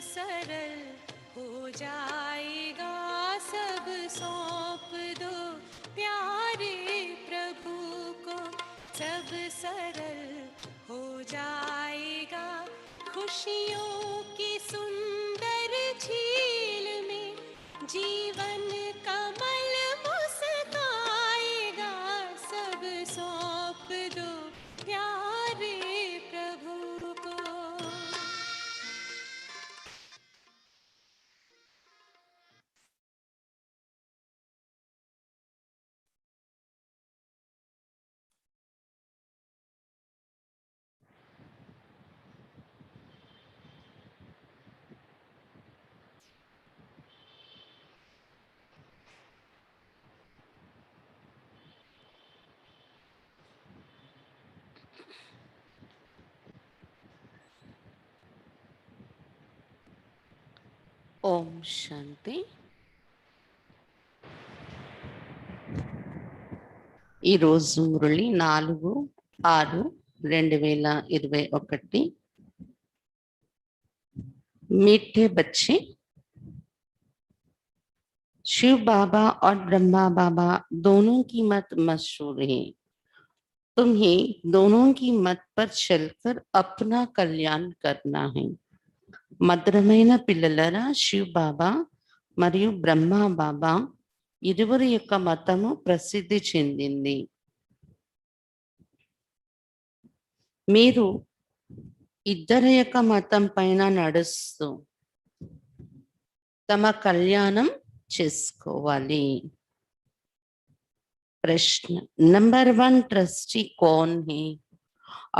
सरल हो जाएगा, सब सौंप दो प्यारे प्रभु को। सब सरल हो जाएगा, खुशियों की सुंदर झील में जीवन कमल मुस्काएगा। सब सौंप दो प्यारे प्रभु को। ఓం శాంతి. ఈరోజు మురళి 4/6/2021. मीठे बच्चे, शिव बाबा और ब्रह्मा बाबा दोनों की मत मशहूर है। तुम्हें दोनों की मत पर चलकर अपना कल्याण करना है। మధురమైన పిల్లలరా, శివ్ బాబా మరియు బ్రహ్మ బాబా ఇరువురి యొక్క మతము ప్రసిద్ధి చెందింది. మీరు ఇద్దరి యొక్క మతం పైన నడుస్తూ తమ కళ్యాణం చేసుకోవాలి. प्रश्न नंबर 1 ट्रस्टी कौन है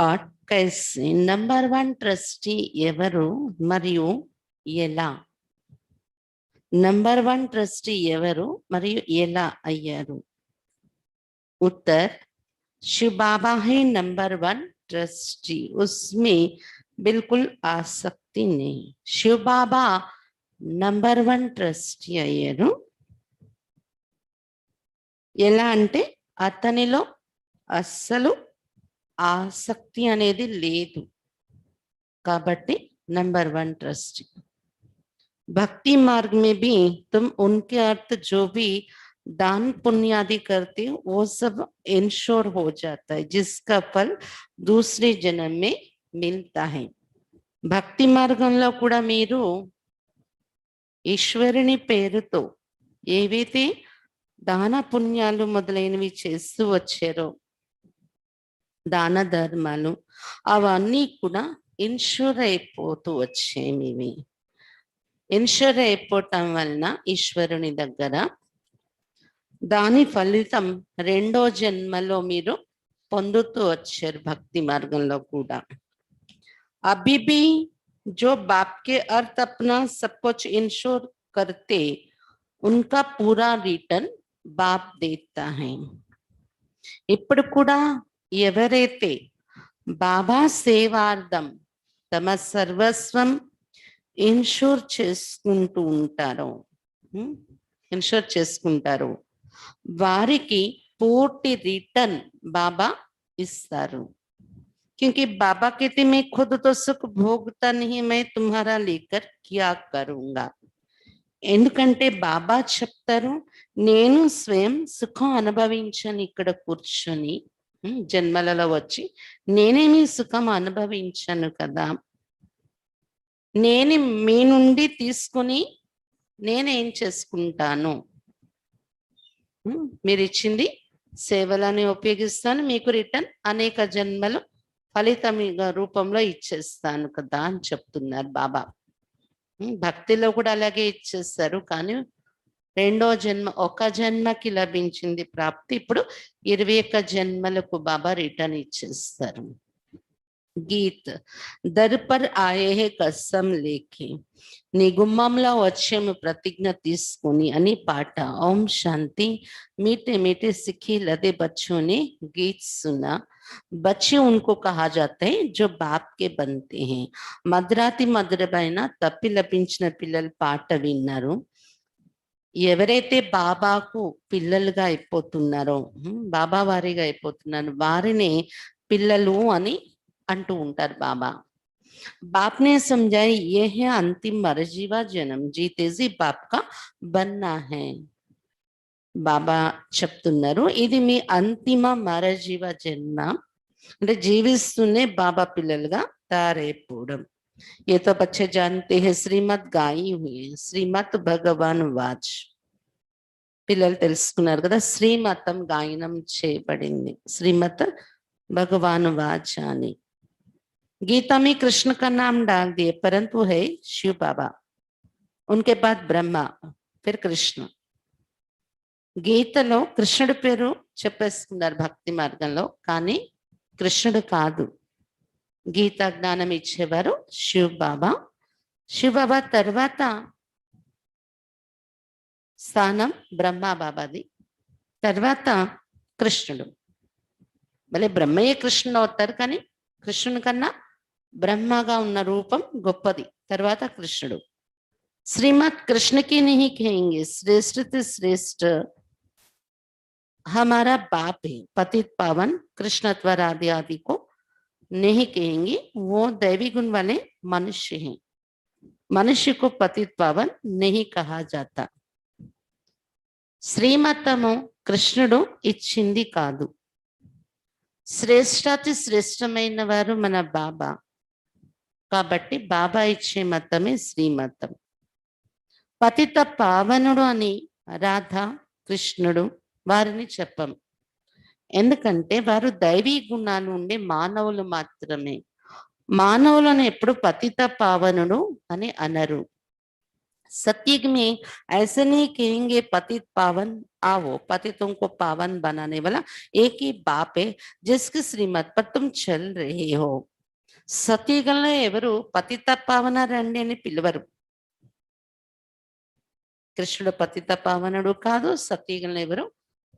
और कैसे? नंबर 1 ट्रस्टी ఎవరు మరియు ఎలా? नंबर 1 ट्रस्टी ఎవరు మరియు ఎలా అయ్యారు? उत्तर शिव बाबा है नंबर 1 ट्रस्टी, उसमें बिल्कुल आसक्ति नहीं। शिव बाबा నంబర్ 1 ట్రస్టీ అయ్యారు. ఎలా అంటే అతనిలో అస్సలు ఆసక్తి అనేది లేదు కాబట్టి नंबर 1 ट्रस्टी। भक्ति मार्ग में भी तुम उनके अर्थ जो भी दान पुण्य आदि करते हो वो सब इंश्योर हो जाता है, जिसका फल दूसरे जन्म में मिलता है। భక్తి మార్గంలో కూడా మీరు ఈశ్వరుని పేరుతో ఏవైతే దాన పుణ్యాలు మొదలైనవి చేస్తూ వచ్చారో, దాన ధర్మాలు అవన్నీ కూడా ఇన్షూర్ అయిపోతూ వచ్చాయి. మీవి ఇన్షూర్ అయిపోవటం వలన ఈశ్వరుని దగ్గర దాని ఫలితం రెండో జన్మలో మీరు పొందుతూ వచ్చారు. భక్తి మార్గంలో కూడా अभी भी जो बाप के अर्थ अपना सब कुछ इंश्योर करते, उनका पूरा रिटर्न बाप देता है. ఇప్పుడు కూడా ఎవరైతే బాబా సేవార్థం తమ సర్వస్వం ఇన్షూర్ చేసుకుంటారో వారికి పూర్తి రిటర్న్ బాబా ఇస్తారు. क्योंकि बाबा कहते मैं खुद तो सुख भोगता नहीं, मैं तुम्हारा लेकर क्या करूंगा. ఎందుకంటే బాబా చెప్తారు, నేను స్వయం సుఖం అనుభవించను ఇక్కడ కూర్చొని, జన్మలలో వచ్చి నేనేమి సుఖం అనుభవించను కదా, నేను మీ నుండి తీసుకొని నేనేం చేసుకుంటాను, మీరు ఇచ్చింది సేవలని ఉపయోగిస్తాను, మీకు రిటర్న్ అనేక జన్మలు ఫలితం రూపంలో ఇచ్చేస్తాను కదా అని చెప్తున్నారు బాబా. భక్తిలో కూడా అలాగే ఇచ్చేస్తారు, కానీ రెండో జన్మ, ఒక జన్మకి లభించింది ప్రాప్తి ఇప్పుడు 21 జన్మలకు బాబా రిటర్న్ ఇచ్చేస్తారు. గీత్ దర్ పర్ ఆయే హే కస్సం లేకే, నీ గుమ్మంలో వచ్చేము ప్రతిజ్ఞ తీసుకొని అని పాట. ఓం శాంతి. मीठे मीठे सिखे लदे बच्चों ने गीत सुना. बच्चे उनको कहा जाता है जो बाप के बनते हैं. మధురాతి మధురమైన తప్పి లభించిన పిల్లలు పాట విన్నారు. ఎవరైతే బాబాకు పిల్లలుగా అయిపోతున్నారో, బాబా వారిగా అయిపోతున్నారు, వారిని పిల్లలు అని అంటూ ఉంటారు బాబా. बाप ने समझाया ये है अंतिम मरजीवा जन्म, जीते जी बाप का बनना है. బాబా చెప్తున్నారు ఇది మీ అంతిమ మరజీవ జన్మ, అంటే జీవిస్తూనే బాబా పిల్లలుగా తయారైపోవడం. ये तो बच्चे जानते हैं శ్రీమద్ గాయి हुई है, శ్రీమద్ భగవాన్ వాచ్. పిల్లలు తెలుసుకున్నారు కదా, శ్రీమతం గాయనం చేయబడింది, శ్రీమద్ भगवान वाच అని. गीता में कृष्ण का नाम डाल दिए परंतु है शिव बाबा, उनके बाद ब्रह्मा, फिर कृष्ण. గీతలో కృష్ణుడి పేరు చెప్పేసుకున్నారు భక్తి మార్గంలో, కానీ కృష్ణుడు కాదు. గీతా జ్ఞానం ఇచ్చేవారు శివ్ బాబా. శివ్ బాబా తర్వాత స్థానం బ్రహ్మ బాబాది, తర్వాత కృష్ణుడు. భలే బ్రహ్మయ్య కృష్ణుడు అవుతారు, కానీ కృష్ణుని కన్నా బ్రహ్మగా ఉన్న రూపం గొప్పది, తర్వాత కృష్ణుడు. श्रीमद कृष्ण की नहीं कहेंगे, श्रेष्ठ से श्रेष्ठ हमारा बाप है, पतित पावन कृष्णत्वर आदि आदि को नहीं कहेंगे, वो दैवी गुण वाले मनुष्य हैं. मनुष्य को पतित पावन नहीं कहा जाता. శ్రీమతము కృష్ణుడు ఇచ్చింది కాదు, శ్రేష్టాతి శ్రేష్టమైన వారు మన బాబా, కాబట్టి బాబా ఇచ్చే మతమే శ్రీమతం. పతిత పావనుడు అని రాధ కృష్ణుడు వారిని చెప్పం, ఎందుకంటే వారు దైవీ గుణాలు ఉండే మానవులు మాత్రమే. మానవులను ఎప్పుడు పతిత పావనుడు అని అనరు. सत्युग में ऐसे नहीं कहेंगे पतित पावन, आओ पतितों को पावन बनाने वाला एक ही बाप है जिसके श्रीमत पर तुम चल रहे हो. సత్యుగంలో ఎవరు పతిత పావన రండి అని పిలవరు. కృష్ణుడు పతిత పావనుడు కాదు, సత్యుగంలో ఎవరు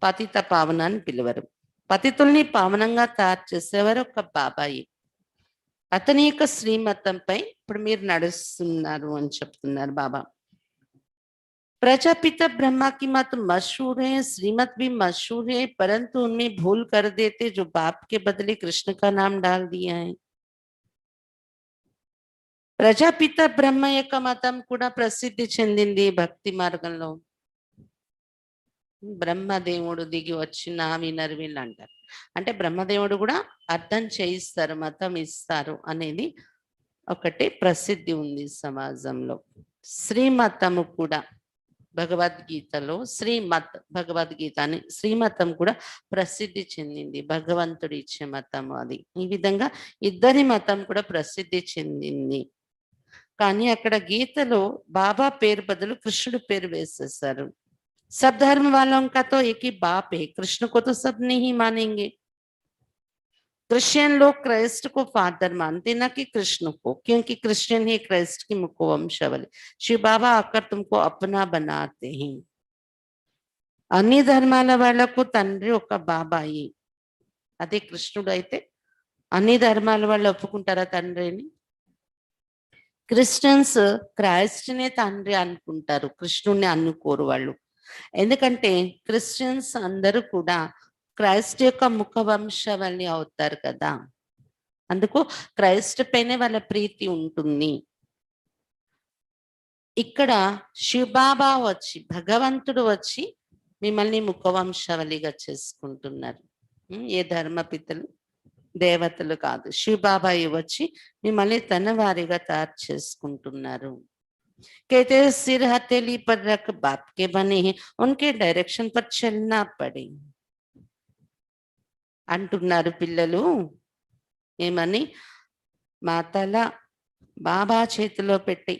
పతిత పావన అని పిలవరు. పతితుల్ని పావనంగా తయారు చేసేవారు ఒక బాబాయి. అతని యొక్క శ్రీమతంపై ఇప్పుడు మీరు నడుస్తున్నారు అని చెప్తున్నారు బాబా. प्रजापिता ब्रह्मा की मत मशहूर है, श्रीमत भी मशहूर है, परंतु उनमें भूल कर देते जो बाप के बदले कृष्ण का नाम डाल दिया है. ప్రజాపిత బ్రహ్మ యొక్క మతం కూడా ప్రసిద్ధి చెందింది భక్తి మార్గంలో. బ్రహ్మదేవుడు దిగి వచ్చిన వినరు వీళ్ళు అంటారు. అంటే బ్రహ్మదేవుడు కూడా అర్థం చేయిస్తారు, మతం ఇస్తారు అనేది ఒకటి ప్రసిద్ధి ఉంది సమాజంలో. శ్రీమతము కూడా భగవద్గీతలో శ్రీమత్, భగవద్గీత అని శ్రీమతం కూడా ప్రసిద్ధి చెందింది, భగవంతుడు ఇచ్చే మతం అది. ఈ విధంగా ఇద్దరి మతం కూడా ప్రసిద్ధి చెందింది. కానీ అక్కడ గీతలో బాబా పేరు బదులు కృష్ణుడు పేరు వేసేసారు. सब धर्म वालों का तो एक ही बाप है, कृष्ण को तो सब नहीं मानेंगे. क्रिश्चियन लोग क्राइस्ट को फादर मानते ना कि कृष्ण को, क्योंकि क्रिश्चियन ही क्राइस्ट की मुख वंशावली. शिव बाबा आकर तुमको अपना बनाते हैं. అన్ని ధర్మాల వాళ్లకు తండ్రి ఒక బాబాయి, అదే కృష్ణుడు అయితే అన్ని ధర్మాల వాళ్ళు ఒప్పుకుంటారా తండ్రిని? క్రిస్టియన్స్ క్రైస్ట్ నే తండ్రి అనుకుంటారు, కృష్ణుడిని అనుకోరు వాళ్ళు. ఎందుకంటే క్రిస్టియన్స్ అందరూ కూడా క్రైస్ట్ యొక్క ముఖ వంశావళి అవుతారు కదా, అందుకు క్రైస్ట్ పైనే వాళ్ళ ప్రీతి ఉంటుంది. ఇక్కడ శివబాబా వచ్చి, భగవంతుడు వచ్చి మిమ్మల్ని ముఖ వంశావళిగా చేసుకుంటున్నారు. ఏ ధర్మపితలు దేవతలు కాదు, శివబాబాయి వచ్చి మిమ్మల్ని తన వారిగా తయారు చేసుకుంటున్నారు. कहते सिर हथेली पर रख बाप के बने हैं, उनके डायरेक्शन पर चलना पड़े అంటున్నారు పిల్లలు. ఏమని? మా తల బాబా చేతిలో పెట్టి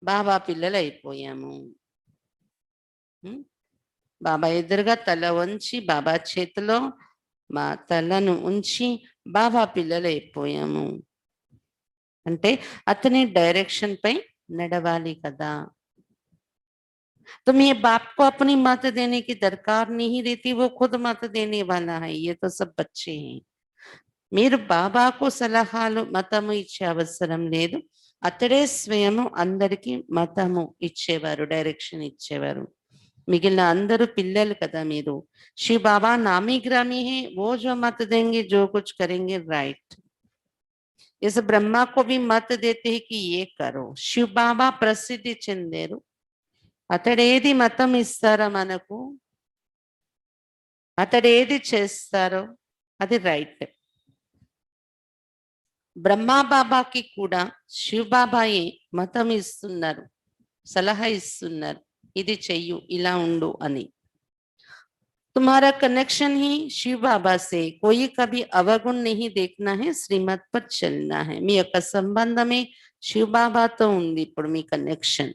బాబా పిల్లలు అయిపోయాము. బాబా ఎదురుగా తల వంచి బాబా చేతిలో మా తలను ఉంచి బాబా పిల్లలు అయిపోయాము అంటే అతని డైరెక్షన్ పై नडवाली कदा. तुम ये बाप को अपनी मत देने की दरकार नहीं रहती, वो खुद मत देने वाला है. ये तो सब बच्चे हैं. మీరు బాబాకు సలహాలు మతము ఇచ్చే అవసరం లేదు, అతడే స్వయము అందరికి మతము ఇచ్చేవారు, డైరెక్షన్ ఇచ్చేవారు. మిగిలిన అందరూ పిల్లలు కదా మీరు. శివ బాబా నామీ గ్రామీ హే, वो जो मत देंगे जो कुछ करेंगे राइट. इस ब्रह्मा को भी मत देते हैं कि ये करो. శివ బాబా ప్రసిద్ధి చెందారు. అతడేది మతం ఇస్తారో మనకు, అతడేది చేస్తారో అది రైట్. బ్రహ్మా బాబాకి కూడా శివ బాబాయే మతం ఇస్తున్నారు, సలహా ఇస్తున్నారు, ఇది చెయ్యు, ఇలా ఉండు అని. तुम्हारा कनेक्शन ही शिव बाबा से, कोई कभी अवगुण नहीं देखना है, श्रीमत पर चलना है. మీ యొక్క సంబంధమే శివ బాబాతో ఉంది ఇప్పుడు మీ కనెక్షన్.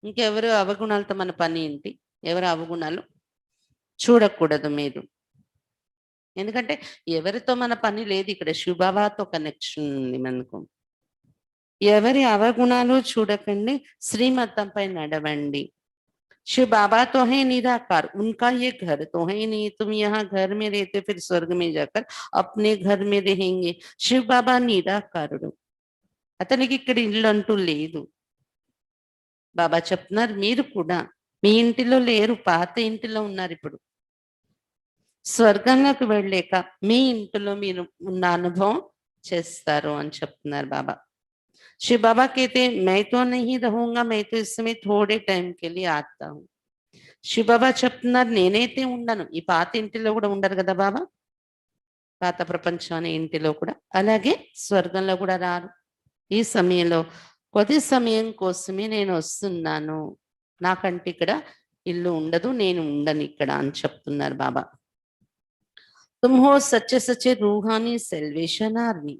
ఇంకెవరు అవగుణాలతో మన పని ఏంటి? ఎవరు అవగుణాలు చూడకూడదు మీరు. ఎందుకంటే ఎవరితో మన పని లేదు, ఇక్కడ శివ బాబాతో కనెక్షన్ ఉంది మనకు. ఎవరి అవగుణాలు చూడకండి, శ్రీమతంపై నడవండి. शिव बाबा तो है निराकार, उनका ये घर तो है ही नहीं. तुम यहाँ घर में रहते फिर स्वर्ग में जाकर अपने घर में रहेंगे. शिव बाबा నిరాకారుడు, అతనికి ఇక్కడ ఇల్లు అంటూ లేదు. బాబా చెప్తున్నారు మీరు కూడా మీ ఇంటిలో లేరు, పాత ఇంటిలో ఉన్నారు. ఇప్పుడు స్వర్గంలోకి వెళ్ళాక మీ ఇంటిలో మీరు ఉన్న అనుభవం చేస్తారు అని చెప్తున్నారు బాబా. शिव बाबा कहते हैं मैं तो नहीं रहूंगा, मैं तो इस समय थोड़े टाइम के लिए आता हूँ. శివ బాబా చెప్తున్నారు నేనైతే ఉండను. ఈ పాత ఇంటిలో కూడా ఉండరు కదా బాబా, పాత ప్రపంచం అనే ఇంటిలో కూడా. అలాగే స్వర్గంలో కూడా రారు. ఈ సమయంలో కొద్ది సమయం కోసమే నేను వస్తున్నాను, నాకంటే ఇక్కడ ఇల్లు ఉండదు, నేను ఉండను ఇక్కడ అని చెప్తున్నారు బాబా. तुम हो सच्चे सच्चे रूहानी सेल्वेशन आर्मी.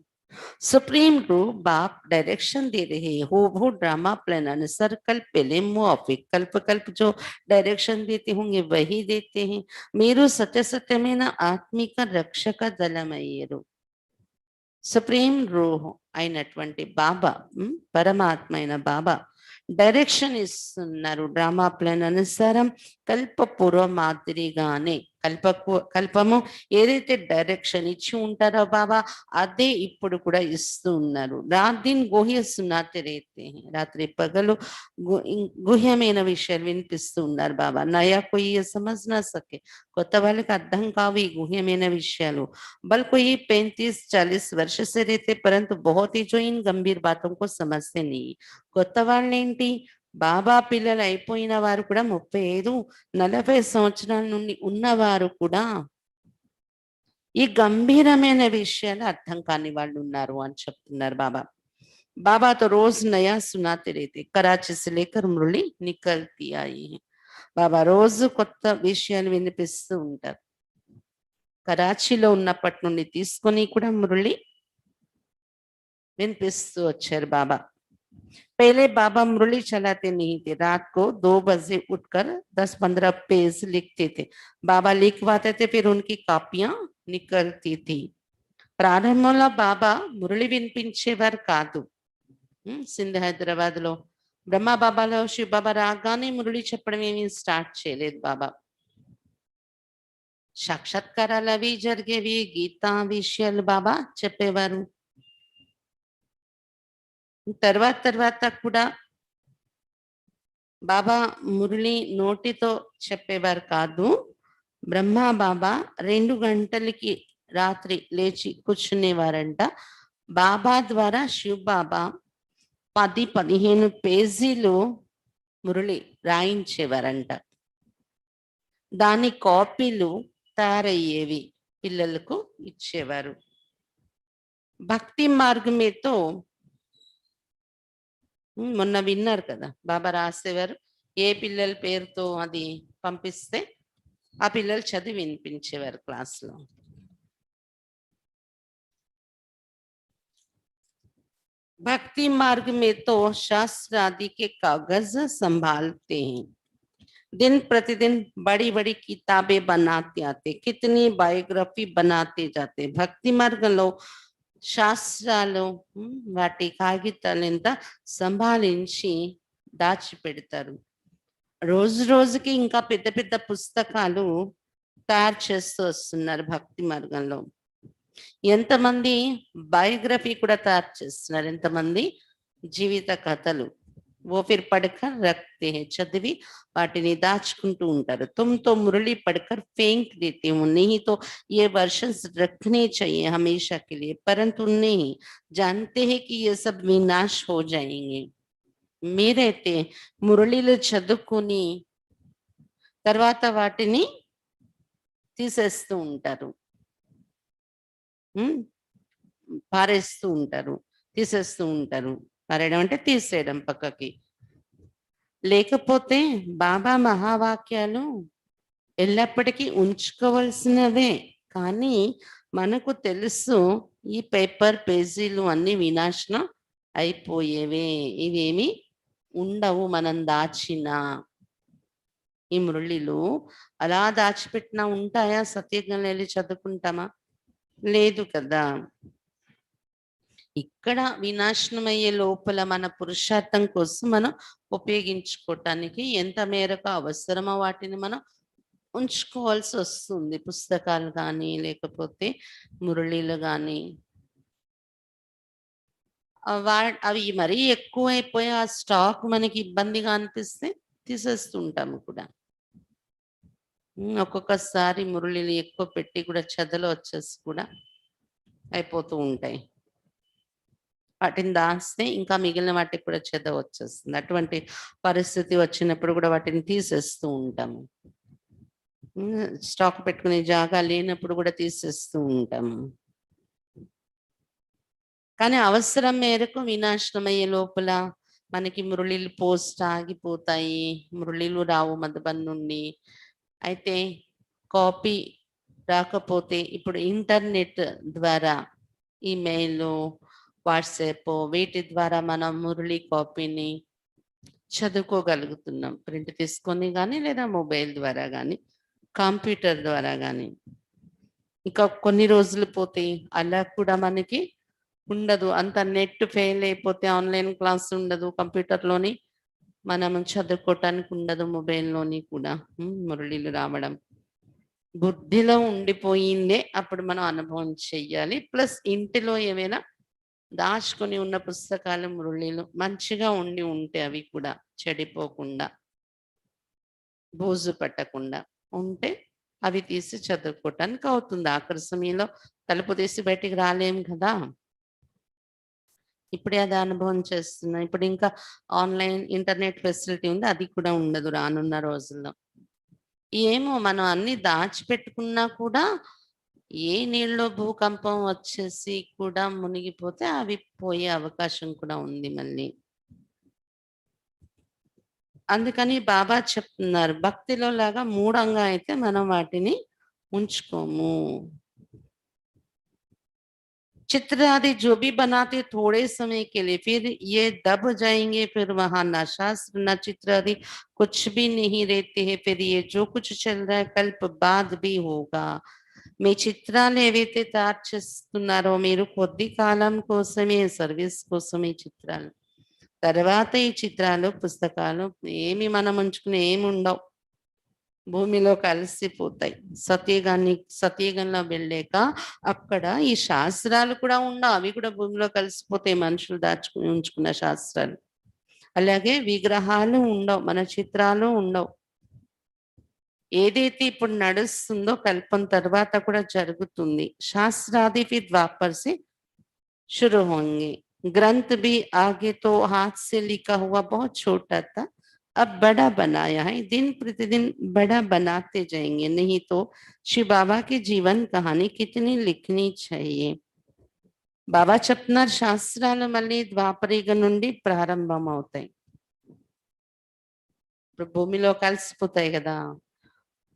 सुप्रीम रूप बाप डायरेक्शन दे रहे हो, वो ड्रामा प्लान अनुसार कल्प पेलेमोफिक कल्प कल्प जो डायरेक्शन देते होंगे वही देते हैं. మీరు సత్య సత్యమైన ఆత్మిక రక్షక దళమయ్యారు. సుప్రీం రూహ్ అయినటువంటి బాబా, పరమాత్మ అయిన బాబా డైరెక్షన్ ఇస్తున్నారు. డ్రామా ప్లాన్ అనుసారం కల్ప పూర్వ మాదిరిగానే కల్పము ఏదైతే డైరెక్షన్ ఇచ్చి ఉంటారో బాబా అదే ఇప్పుడు కూడా ఇస్తూ ఉన్నారు. రాత్ దిన్ గుహ్య సునాతే రేతే హై, రాత్రి పగలు గుహ్యమైన విషయాలు వినిపిస్తూ ఉన్నారు బాబా. నయా కోయి సమజ్ నా సకే, కొత్త వాళ్ళకి అర్థం కావు ఈ గుహ్యమైన విషయాలు. బల్ కోయి 35-40 वर्ष से रहते परंतु बहुत ही जो इन गंभीर बातों को समझते नहीं. కొత్త వాళ్ళేంటి, బాబా పిల్లలు అయిపోయిన వారు కూడా 35-40 సంవత్సరాల నుండి ఉన్నవారు కూడా ఈ గంభీరమైన విషయాలు అర్థం కాని వాళ్ళు ఉన్నారు అని చెప్తున్నారు బాబా. బాబా తో రోజ్ నయా సునాతే రేతే, కరాచీ से लेकर మురళి నికల్తీ ఆయి హై. బాబా రోజు కొత్త విషయాలు వినిపిస్తూ ఉంటారు. కరాచీలో ఉన్నప్పటి నుండి తీసుకొని కూడా మురళి వినిపిస్తూ వచ్చారు బాబా. पहले बाबा मुरली चलाते नहीं थे, रात को 2 बजे उठकर 10-15 पेज लिखते थे. बाबा लिखवाते थे, फिर उनकी कापियां निकलती थी. ప్రారంభంలో బాబా మురళి వినిపించేవారు కాదు. సింధ్ హైదరాబాద్ లో బ్రహ్మా బాబాలో శివ బాబా రాగానే మురళి చెప్పడం ఏమీ స్టార్ట్ చేయలేదు బాబా. సాక్షాత్కారాలు అవి జరిగేవి, గీతా విషయాలు బాబా చెప్పేవారు. తర్వాత కూడా బాబా మురళి నోటితో చెప్పేవారు కాదు. బ్రహ్మా బాబా 2 గంటలకి రాత్రి లేచి కూర్చునేవారంట. బాబా ద్వారా శివ బాబా 10-15 పేజీలు మురళి రాయించేవారంట. దాని కాపీలు తయారయ్యేవి, పిల్లలకు ఇచ్చేవారు. భక్తి మార్గమేతో మొన్న విన్నారు కదా, బాబా రాసేవారు, ఏ పిల్లల పేరుతో అది పంపిస్తే ఆ పిల్లలు చదివి వినిపించేవారు క్లాస్లో. भक्ति मार्ग में तो शास्त्र आदि के कागज संभालते हैं, दिन प्रतिदिन बड़ी बड़ी किताबें बनाते आते, कितनी बायोग्राफी बनाते जाते. भक्ति మార్గంలో శాస్త్రాలు వాటి కాగితాలంతా సంభాళించి దాచిపెడతారు. రోజు రోజుకి ఇంకా పెద్ద పెద్ద పుస్తకాలు తయారు చేస్తూ వస్తున్నారు భక్తి మార్గంలో. ఎంతమంది బయోగ్రఫీ కూడా తయారు చేస్తున్నారు, ఎంతమంది జీవిత కథలు. वो फिर पढ़कर रखते हैं, చదివి వాటిని దాచుకుంటూ ఉంటారు. तुम तो मुरली पढ़कर फेंक देते हो, नहीं तो ये वर्षन्स रखने चाहिए हमेशा के लिए, परंतु नहीं जानते हैं कि ये सब विनाश हो जाएंगे. మీరైతే మురళిలు చదువుకుని తర్వాత వాటిని తీసేస్తూ ఉంటారు, పారేస్తూ ఉంటారు, తీసేస్తూ ఉంటారు. పారేయడం అంటే తీసేయడం పక్కకి. లేకపోతే బాబా మహావాక్యాలు ఎల్లప్పటికీ ఉంచుకోవాల్సినవే, కానీ మనకు తెలుసు ఈ పేపర్ పేజీలు అన్ని వినాశనం అయిపోయేవే, ఇవేమి ఉండవు మనం దాచినా. ఈ మురళిలు అలా దాచిపెట్టినా ఉంటాయా? సత్యజ్ఞానం వెళ్ళి చదువుకుంటామా? లేదు కదా. ఇక్కడ వినాశనమయ్యే లోపల మన పురుషార్థం కోసం మనం ఉపయోగించుకోవటానికి ఎంత మేరకు అవసరమో వాటిని మనం ఉంచుకోవాల్సి వస్తుంది. పుస్తకాలు కానీ లేకపోతే మురళీలు కానీ. అవి మరీ ఎక్కువైపోయి ఆ స్టాక్ మనకి ఇబ్బందిగా అనిపిస్తే తీసేస్తుంటాము కూడా. ఒక్కొక్కసారి మురళిలు ఎక్కువ పెట్టి కూడా చెదలు వచ్చేసి కూడా అయిపోతూ ఉంటాయి. వాటిని దాస్తే ఇంకా మిగిలిన వాటికి కూడా చెద వచ్చేస్తుంది. అటువంటి పరిస్థితి వచ్చినప్పుడు కూడా వాటిని తీసేస్తూ ఉంటాము. స్టాక్ పెట్టుకునే జాగా లేనప్పుడు కూడా తీసేస్తూ ఉంటాము. కానీ అవసరం మేరకు వినాశనమయ్యే లోపల మనకి మురళిలు పోస్ట్ ఆగిపోతాయి, మురళిలు రావు మధుబన్ నుండి. అయితే కాపీ రాకపోతే ఇప్పుడు ఇంటర్నెట్ ద్వారా, ఈమెయిల్, వాట్సాప్ వీటి ద్వారా మనం మురళి కాపీని చదువుకోగలుగుతున్నాం. ప్రింట్ తీసుకొని కానీ లేదా మొబైల్ ద్వారా కానీ కంప్యూటర్ ద్వారా కానీ. ఇంకా కొన్ని రోజులు పోతే అలా కూడా మనకి ఉండదు. అంత నెట్ ఫెయిల్ అయిపోతే ఆన్లైన్ క్లాస్ ఉండదు, కంప్యూటర్లోని మనం చదువుకోవటానికి ఉండదు, మొబైల్లోని కూడా మురళిలు రావడం బుద్ధిలో ఉండిపోయిందే అప్పుడు మనం అనుభవం చెయ్యాలి. ప్లస్ ఇంటిలో ఏమైనా దాచుకొని ఉన్న పుస్తకాలు మురళిలు మంచిగా ఉండి ఉంటే అవి కూడా చెడిపోకుండా బూజు పట్టకుండా ఉంటే అవి తీసి చదువుకోవటానికి అవుతుంది. ఆఖరి సమయంలో తలుపు తీసి బయటికి రాలేం కదా. ఇప్పుడే అది అనుభవం చేస్తున్నా. ఇప్పుడు ఇంకా ఆన్లైన్ ఇంటర్నెట్ ఫెసిలిటీ ఉంది, అది కూడా ఉండదు రానున్న రోజుల్లో. ఏమో మనం అన్ని దాచిపెట్టుకున్నా కూడా ఏ నీళ్ళలో భూకంపం వచ్చేసి కూడా మునిగిపోతే అవి పోయే అవకాశం కూడా ఉంది మళ్ళీ. అందుకని బాబా చెప్తున్నారు, భక్తిలో లాగా మూఢంగా అయితే మనం వాటిని ఉంచుకోము. चित्र आदि जो भी बनाते थोड़े समय के लिए, फिर ये दब जाएंगे, फिर वहां न शास्त्र न चित्र आदि कुछ भी नहीं रहते हैं. फिर ये जो कुछ चल रहा है कल्प बाद भी होगा. మీ చిత్రాలు ఏవైతే తయారు చేస్తున్నారో మీరు కొద్ది కాలం కోసమే, సర్వీస్ కోసమే చిత్రాలు. తర్వాత ఈ చిత్రాలు పుస్తకాలు ఏమి మనం ఉంచుకుని ఏమి ఉండవు, భూమిలో కలిసిపోతాయి. సత్యగంలో వెళ్ళాక అక్కడ ఈ శాస్త్రాలు కూడా ఉండవు, అవి కూడా భూమిలో కలిసిపోతాయి, మనుషులు దాచుకుని ఉంచుకున్న శాస్త్రాలు. అలాగే విగ్రహాలు ఉండవు, మన చిత్రాలు ఉండవు. ఏదైతే ఇప్పుడు నడుస్తుందో కల్పం తర్వాత కూడా జరుగుతుంది. శాస్త్రాది ఫిర్ ద్వాపర్ से शुरू होंगे. ग्रंथ भी आगे तो हाथ से लिखा हुआ बहुत छोटा था, अब बड़ा बनाया है. दिन प्रतिदिन बड़ा बनाते जाएंगे, नहीं तो शिव बाबा की जीवन कहानी कितनी लिखनी चाहिए. బాబా చెప్తున్నారు శాస్త్రాలు మళ్ళీ ద్వాపరయుగ నుండి ప్రారంభం అవుతాయి. ఇప్పుడు భూమిలో కలిసిపోతాయి కదా,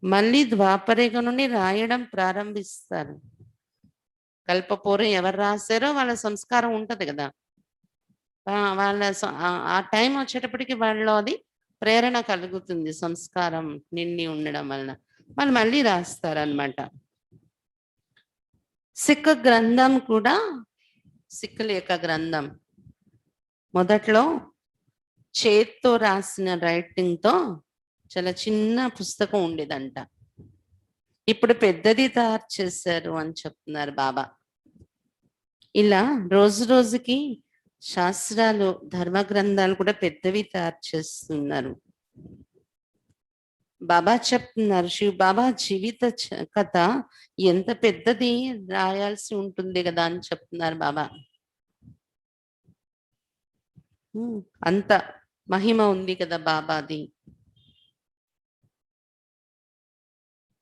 మళ్ళీ ద్వాపరయుగం నుండి రాయడం ప్రారంభిస్తారు. కల్పపూర్వం ఎవరు రాశారో వాళ్ళ సంస్కారం ఉంటది కదా, వాళ్ళ ఆ టైం వచ్చేటప్పటికి వాళ్ళలో అది ప్రేరణ కలుగుతుంది, సంస్కారం నిండి ఉండడం వలన వాళ్ళు మళ్ళీ రాస్తారనమాట. సిక్ గ్రంథం కూడా, సిక్కుల యొక్క గ్రంథం మొదట్లో చేత్తో రాసిన రైటింగ్ తో చాలా చిన్న పుస్తకం ఉండేదంట, ఇప్పుడు పెద్దది తయారు చేశారు అని చెప్తున్నారు బాబా. ఇలా రోజు రోజుకి శాస్త్రాలు ధర్మ గ్రంథాలు కూడా పెద్దవి తయారు చేస్తున్నారు. బాబా చెప్తున్నారు, శివ్ బాబా జీవిత కథ ఎంత పెద్దది రాయాల్సి ఉంటుంది కదా అని చెప్తున్నారు బాబా. అంత మహిమ ఉంది కదా బాబాది.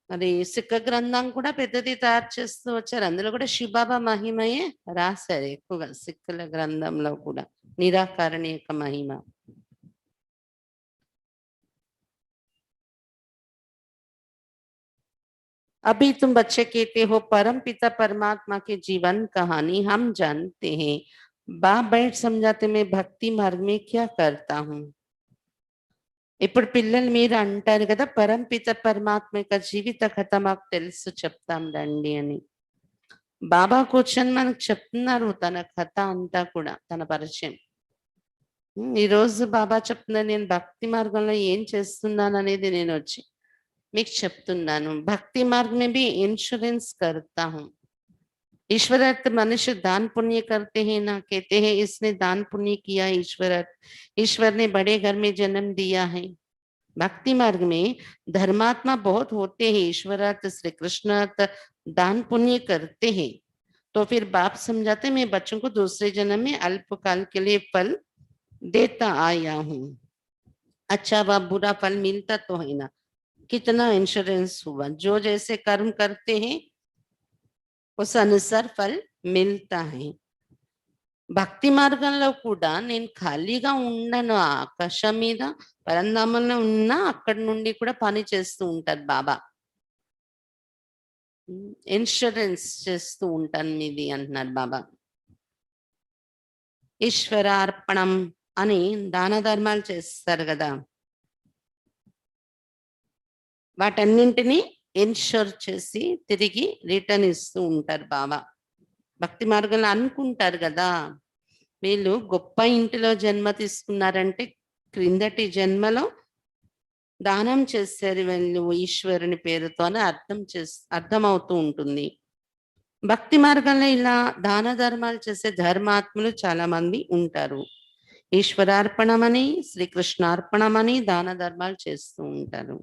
మరి సిక్క గ్రంథం కూడా పెద్దది తయారు చేస్తూ వచ్చారు. అందులో కూడా శివబాబా మహిమయే రాశారు ఎక్కువగా. సిక్కుల గ్రంథంలో కూడా నిరాకరణ యొక్క మహిమ. अभी तुम बच्चे कहते हो परम पिता परमात्मा के जीवन कहानी हम जानते हैं। बाप बैठ समझाते मैं भक्ति मार्ग में क्या करता हूँ। ఇప్పుడు పిల్లలు మీరు అంటారు కదా, పరంపిత పరమాత్మ యొక్క జీవిత కథ మాకు తెలుసు, చెప్తాం రండి అని. బాబా కూర్చొని మనకు చెప్తున్నారు తన కథ అంతా కూడా, తన పరిచయం. ఈ రోజు బాబా చెప్తున్నారు, నేను భక్తి మార్గంలో ఏం చేస్తున్నాను అనేది నేను వచ్చి మీకు చెప్తున్నాను. భక్తి మార్గ में भी इंश्योरेंस करता हूँ। ईश्वरत्व मनुष्य दान पुण्य करते हैं ना, कहते हैं इसने दान पुण्य किया। ईश्वर ने बड़े घर में जन्म दिया है। भक्ति मार्ग में धर्मात्मा बहुत होते हैं, ईश्वरार्थ श्री कृष्णार्थ दान पुण्य करते हैं। तो फिर बाप समझाते मैं बच्चों को दूसरे जन्म में अल्पकाल के लिए फल देता आया हूँ। अच्छा वह बुरा फल मिलता तो है ना, कितना इंश्योरेंस हुआ। जो जैसे कर्म करते हैं उस अनुसार फल मिलता है। భక్తి మార్గంలో కూడా నేను ఖాళీగా ఉండను. ఆకాశం మీద పరంధామంలో ఉన్నా అక్కడి నుండి కూడా పని చేస్తూ ఉంటారు బాబా. ఇన్సూరెన్స్ చేస్తూ ఉంటాను మీది అంటున్నారు బాబా. ఈశ్వరార్పణం అని దాన ధర్మాలు చేస్తారు కదా, వాటన్నింటినీ ఇన్షూర్ చేసి తిరిగి రిటర్న్ ఇస్తూ ఉంటారు బాబా. భక్తి మార్గంలో అనుకుంటారు కదా, వీళ్ళు గొప్ప ఇంటిలో జన్మ తీసుకున్నారంటే క్రిందటి జన్మలో దానం చేశారు వీళ్ళు ఈశ్వరుని పేరుతో అని అర్థమవుతూ ఉంటుంది. భక్తి మార్గంలో ఇలా దాన ధర్మాలు చేసే ధర్మాత్ములు చాలా మంది ఉంటారు. ఈశ్వరార్పణమని శ్రీకృష్ణార్పణమని దాన ధర్మాలు చేస్తూ ఉంటారు.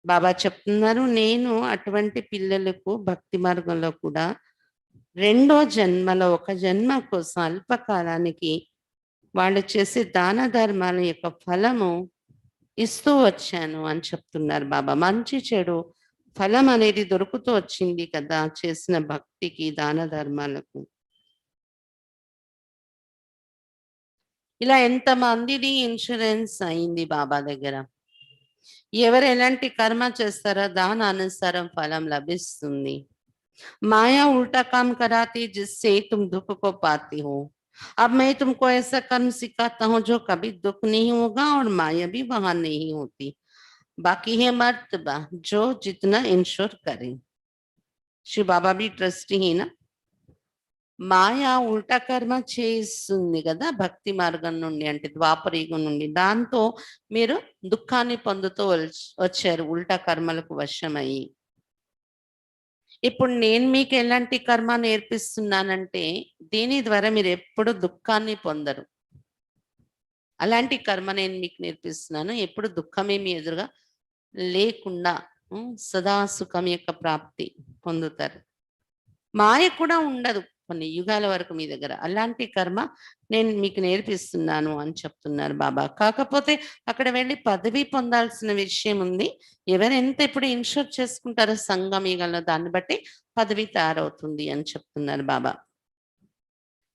బాబా చెప్తున్నారు, నేను అటువంటి పిల్లలకు భక్తి మార్గంలో కూడా రెండో జన్మలో ఒక జన్మ కోసం అల్పకాలానికి వాళ్ళు చేసే దాన ధర్మాల యొక్క ఫలము ఇస్తూ వచ్చాను అని చెప్తున్నారు బాబా. మంచి చెడు ఫలం అనేది దొరుకుతూ వచ్చింది కదా చేసిన భక్తికి, దాన ధర్మాలకు. ఇలా ఎంతమందిది ఇన్సూరెన్స్ అయింది బాబా దగ్గర. ఎవరు ఎలాంటి కర్మ చేస్తారో దాని అనుసారం ఫలం లభిస్తుంది. माया उल्टा काम कराती जिससे तुम दुख को पाती हो। अब मैं तुमको ऐसा कर्म सिखाता हूँ जो कभी दुख नहीं होगा और माया भी वहां नहीं होती। बाकी है मर्तबा जो जितना इंश्योर करे। शिव बाबा भी ट्रस्टी है ना. మాయా ఉల్టా కర్మ చేస్తుంది కదా భక్తి మార్గం నుండి, అంటే ద్వాపరయుగం నుండి. దాంతో మీరు దుఃఖాన్ని పొందుతూ వచ్చారు ఉల్టా కర్మలకు వశమయ్యి. ఇప్పుడు నేను మీకు ఎలాంటి కర్మ నేర్పిస్తున్నానంటే దీని ద్వారా మీరు ఎప్పుడు దుఃఖాన్ని పొందరు. అలాంటి కర్మ నేను మీకు నేర్పిస్తున్నాను. ఎప్పుడు దుఃఖమే మీ ఎదురుగా లేకుండా సదా సుఖం యొక్క ప్రాప్తి పొందుతారు. మాయ కూడా ఉండదు కొన్ని యుగాల వరకు మీ దగ్గర. అలాంటి కర్మ నేను మీకు నేర్పిస్తున్నాను అని చెప్తున్నారు బాబా. కాకపోతే అక్కడ వెళ్ళి పదవి పొందాల్సిన విషయం ఉంది. ఎవరెంత ఇప్పుడు ఇన్షూర్ చేసుకుంటారో సంగమీగంలో దాన్ని బట్టి పదవి తయారవుతుంది అని చెప్తున్నారు బాబా.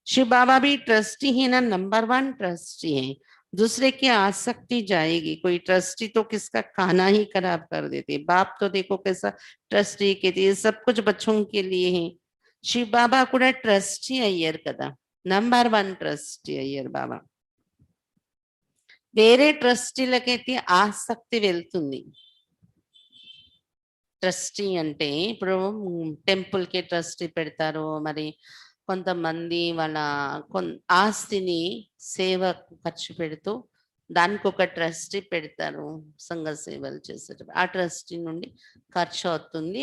शिव बाबा भी ट्रस्टी ही ना, नंबर 1 ट्रस्टी है। दूसरे की आसक्ति जाएगी। कोई ट्रस्टी तो किसका खाना ही खराब कर देते। बाप तो देखो कैसा ट्रस्टी कहती है, सब कुछ बच्चों के लिए है. शिव बाबा కూడా ట్రస్టీ అయ్యారు కదా, నంబర్ 1 ట్రస్టీ అయ్యారు బాబా. వేరే ట్రస్టీలకైతే ఆసక్తి వెళ్తుంది. ట్రస్టీ అంటే ఇప్పుడు టెంపుల్ కి ట్రస్టీ పెడతారు, మరి కొంతమంది వాళ్ళ ఆస్తిని సేవ ఖర్చు పెడుతూ దానికి ఒక ట్రస్టీ పెడతారు సంఘ సేవలు చేసేటప్పుడు. ఆ ట్రస్టీ నుండి ఖర్చు అవుతుంది,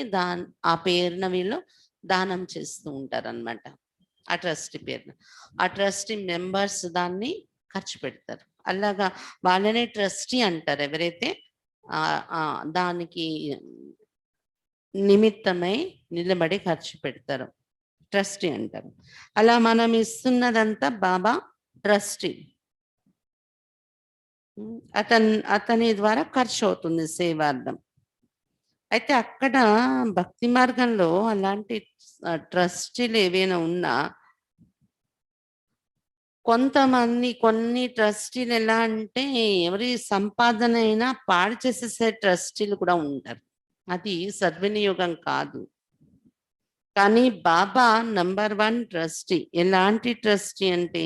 ఆ పేరున వీళ్ళు దానం చేస్తూ ఉంటారు అన్నమాట. ఆ ట్రస్టీ పేరున. ఆ ట్రస్టీ మెంబర్స్ దాన్ని ఖర్చు పెడతారు. అలాగా వాళ్ళనే ట్రస్టీ అంటారు. ఎవరైతే దానికి నిమిత్తమై నిలబడి ఖర్చు పెడతారు, ట్రస్టీ అంటారు. అలా మనం ఇస్తున్నదంతా బాబా ట్రస్టీ. అతని ద్వారా ఖర్చు అవుతుంది సేవార్థం. అయితే అక్కడ భక్తి మార్గంలో అలాంటి ట్రస్టీలు ఏవైనా ఉన్నా కొన్ని ట్రస్టీలు ఎలా అంటే ఎవరి సంపాదన అయినా పాడు చేసేసే ట్రస్టీలు కూడా ఉంటారు. అది సద్వినియోగం కాదు. కానీ బాబా నంబర్ 1 ట్రస్టీ. ఎలాంటి ట్రస్టీ అంటే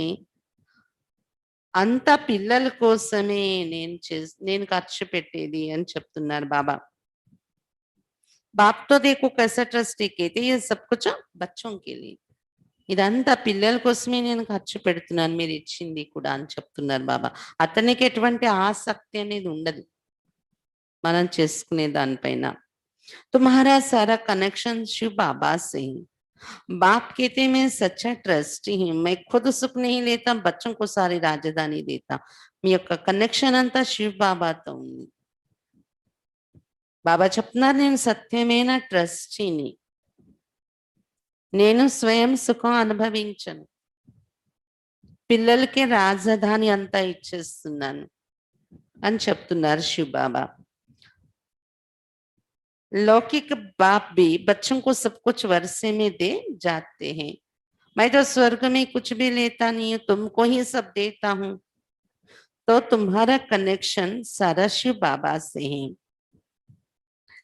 అంత పిల్లల కోసమే నేను ఖర్చు పెట్టేది అని చెప్తున్నారు బాబా. బాప్ తో దేఖో కైసా ట్రస్టీ कहते ये सब कुछ बच्चों के लिए. ఇదంతా పిల్లల కోసమే నేను ఖర్చు పెడుతున్నాను, మీరు ఇచ్చింది కూడా అని చెప్తున్నారు బాబా. అతనికి ఎటువంటి ఆసక్తి అనేది ఉండదు మనం చేసుకునే దానిపైన. तुम्हारा सारा कनेक्शन शिव बाबा से ही. बाप कहते मैं सच्चा ट्रस्टी हूँ, मैं खुद सुख नहीं लेता, बच्चों को सारी राजधानी देता. మీ యొక్క కనెక్షన్ అంతా శివ్ బాబాతో ఉంది. బాబా చెప్తున్నారు నేను సత్యమైన ట్రస్టీని, నేను స్వయం సుఖం అనుభవించను, పిల్లలకి రాజధాని అంతా ఇచ్చేస్తున్నాను అని చెప్తున్నారు శివ్ బాబా. लौकिक बाप भी बच्चों को सब कुछ वर्षे में दे जाते हैं. मैं तो स्वर्ग में कुछ भी लेता नहीं हूँ, तुमको ही सब देता हूँ. तो तुम्हारा कनेक्शन सारा शिव बाबा से है.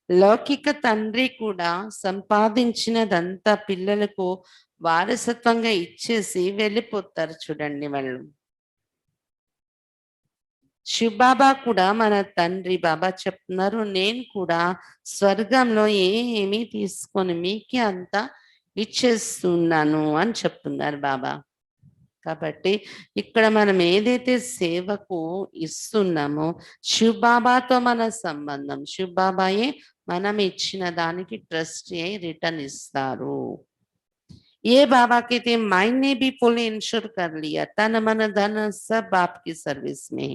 లౌకిక తండ్రి కూడా సంపాదించినదంతా పిల్లలకు వారసత్వంగా ఇచ్చేసి వెళ్ళిపోతారు చూడండి వాళ్ళు. శివ్ బాబా కూడా మన తండ్రి. బాబా చెప్తున్నారు నేను కూడా స్వర్గంలో ఏమీ తీసుకొని మీకే అంతా ఇచ్చేస్తున్నాను అని చెప్తున్నారు బాబా. కాబట్టి ఇక్కడ మనం ఏదైతే సేవకు ఇస్తున్నామో శివ్ బాబాతో మన సంబంధం. శివ్ బాబాయే మనం ఇచ్చిన దానికి ట్రస్టీ అయి రిటర్న్ ఇస్తారు. ఏ బాబాకైతే మైండ్ भी फुल इंश्योर कर लिया, तन मन धन सब आपकी सर्विस में.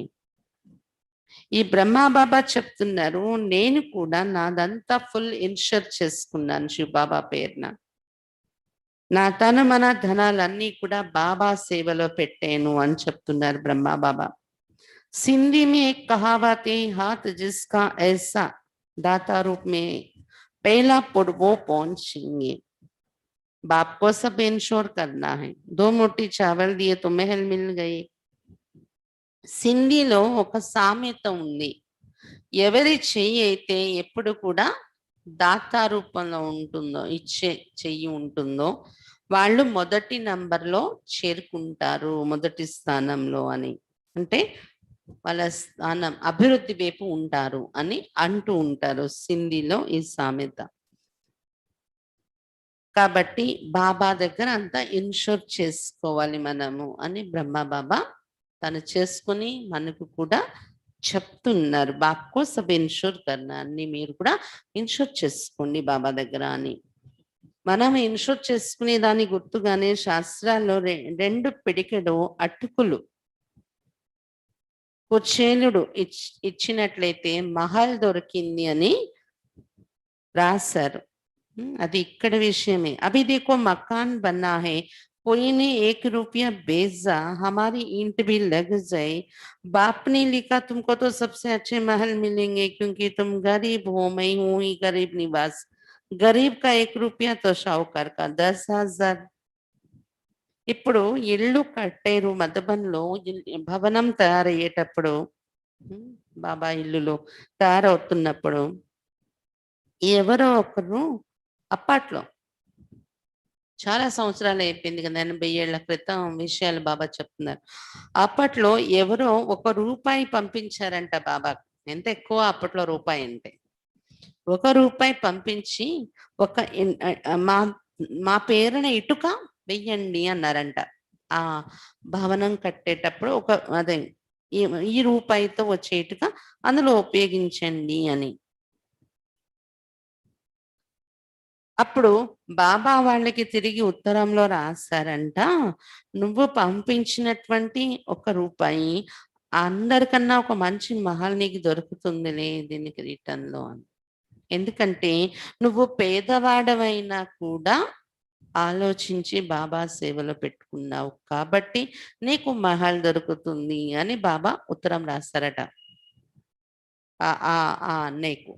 ఈ బ్రహ్మా బాబా చెప్తున్నారు నేను కూడా నాదంతా ఫుల్ ఇన్షూర్ చేసుకున్నాను శివ్ బాబా పేరున. నా తన మన ధనాలన్నీ కూడా బాబా సేవలో పెట్టాను అని చెప్తున్నారు బ్రహ్మా బాబా. సింధీ में एक कहावत है, हाथ जिसका ऐसा दाता रूप में पहला पुर वो पहुंचेंगे. बाप को सब इंश्योर करना है. 2 मुट्ठी चावल दिए तो महल मिल गए. సింధీలో ఒక సామెత ఉంది, ఎవరి చెయ్యి అయితే ఎప్పుడు కూడా దాతా రూపంలో ఉంటుందో, ఇచ్చే చెయ్యి ఉంటుందో వాళ్ళు మొదటి నంబర్లో చేరుకుంటారు, మొదటి స్థానంలో అని. అంటే వాళ్ళ స్థానం అభివృద్ధి వైపు ఉంటారు అని అంటూ ఉంటారు సింధీలో ఈ సామెత. కాబట్టి బాబా దగ్గర అంతా ఇన్షూర్ చేసుకోవాలి మనము అని బ్రహ్మ బాబా తను చేసుకుని మనకు కూడా చెప్తున్నారు. బాప్కో సబ్ ఇన్షూర్ కన్నా, అన్ని మీరు కూడా ఇన్షూర్ చేసుకోండి బాబా దగ్గర అని. మనం ఇన్షూర్ చేసుకునే దాని గుర్తుగానే శాస్త్రాల్లో 2 పిడికెడు అటుకులు కుచేలుడు ఇచ్చినట్లయితే మహల్ దొరికింది అని రాశారు. అది ఇక్కడ విషయమే. అభి దేఖో మకాన్ బన్నా హై, कोई ने 1 रुपया भेजा, हमारी ईंट भी लग जाए. बाप ने लिखा तुमको तो सबसे अच्छे महल मिलेंगे क्योंकि तुम गरीब हो, मैं हूं ही गरीब निवास. गरीब का 1 रुपया तो शाहूकार का 10,000. ఇప్పుడు ఇల్లు కట్టారు మధుబన్లో, భవనం తయారయ్యేటప్పుడు బాబా ఇల్లులో తయారవుతున్నప్పుడు ఎవరో ఒకరు అప్పట్లో చాలా సంవత్సరాలు అయిపోయింది కదా, 80 ఏళ్ల క్రితం విషయాలు బాబా చెప్తున్నారు. అప్పట్లో ఎవరో 1 రూపాయి పంపించారంట బాబా. ఎంత ఎక్కువ అప్పట్లో రూపాయి అంటే. 1 రూపాయి పంపించి మా మా పేరున ఇటుక వెయ్యండి అన్నారంట. ఆ భవనం కట్టేటప్పుడు అదే ఈ రూపాయితో వచ్చే ఇటుక అందులో ఉపయోగించండి అని. అప్పుడు బాబా వాళ్ళకి తిరిగి ఉత్తరంలో రాశారంట, నువ్వు పంపించినటువంటి రూపాయి అందరికన్నా ఒక మంచి మహల్ నీకు దొరుకుతుందిలే దీనికి రిటర్న్‌లో అని. ఎందుకంటే నువ్వు పేదవాడవైనా కూడా ఆలోచించి బాబా సేవలో పెట్టుకున్నావు కాబట్టి నీకు మహల్ దొరుకుతుంది అని బాబా ఉత్తరం రాస్తారట ఆ అన్నయ్యకు.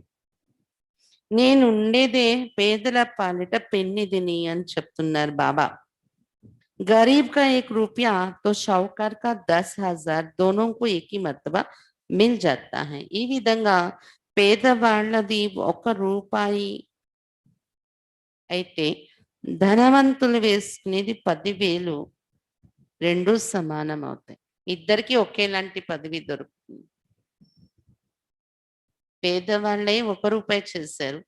నేనుండేదే పేదల పాలిట పెన్నిదిని అని చెప్తున్నారు బాబా. गरीब का 1 रुपया तो షౌకార్ का 10,000 दोनों को एक ही मर्तबा मिल जाता है. ఈ విధంగా పేదవాళ్ళది 1 రూపాయి అయితే ధనవంతులు వేసుకునేది 10,000 రెండు సమానం అవుతాయి. ఇద్దరికి ఒకేలాంటి పదవి దొరుకుతుంది. పేదవాళ్ళే 1 రూపాయి చేశారు,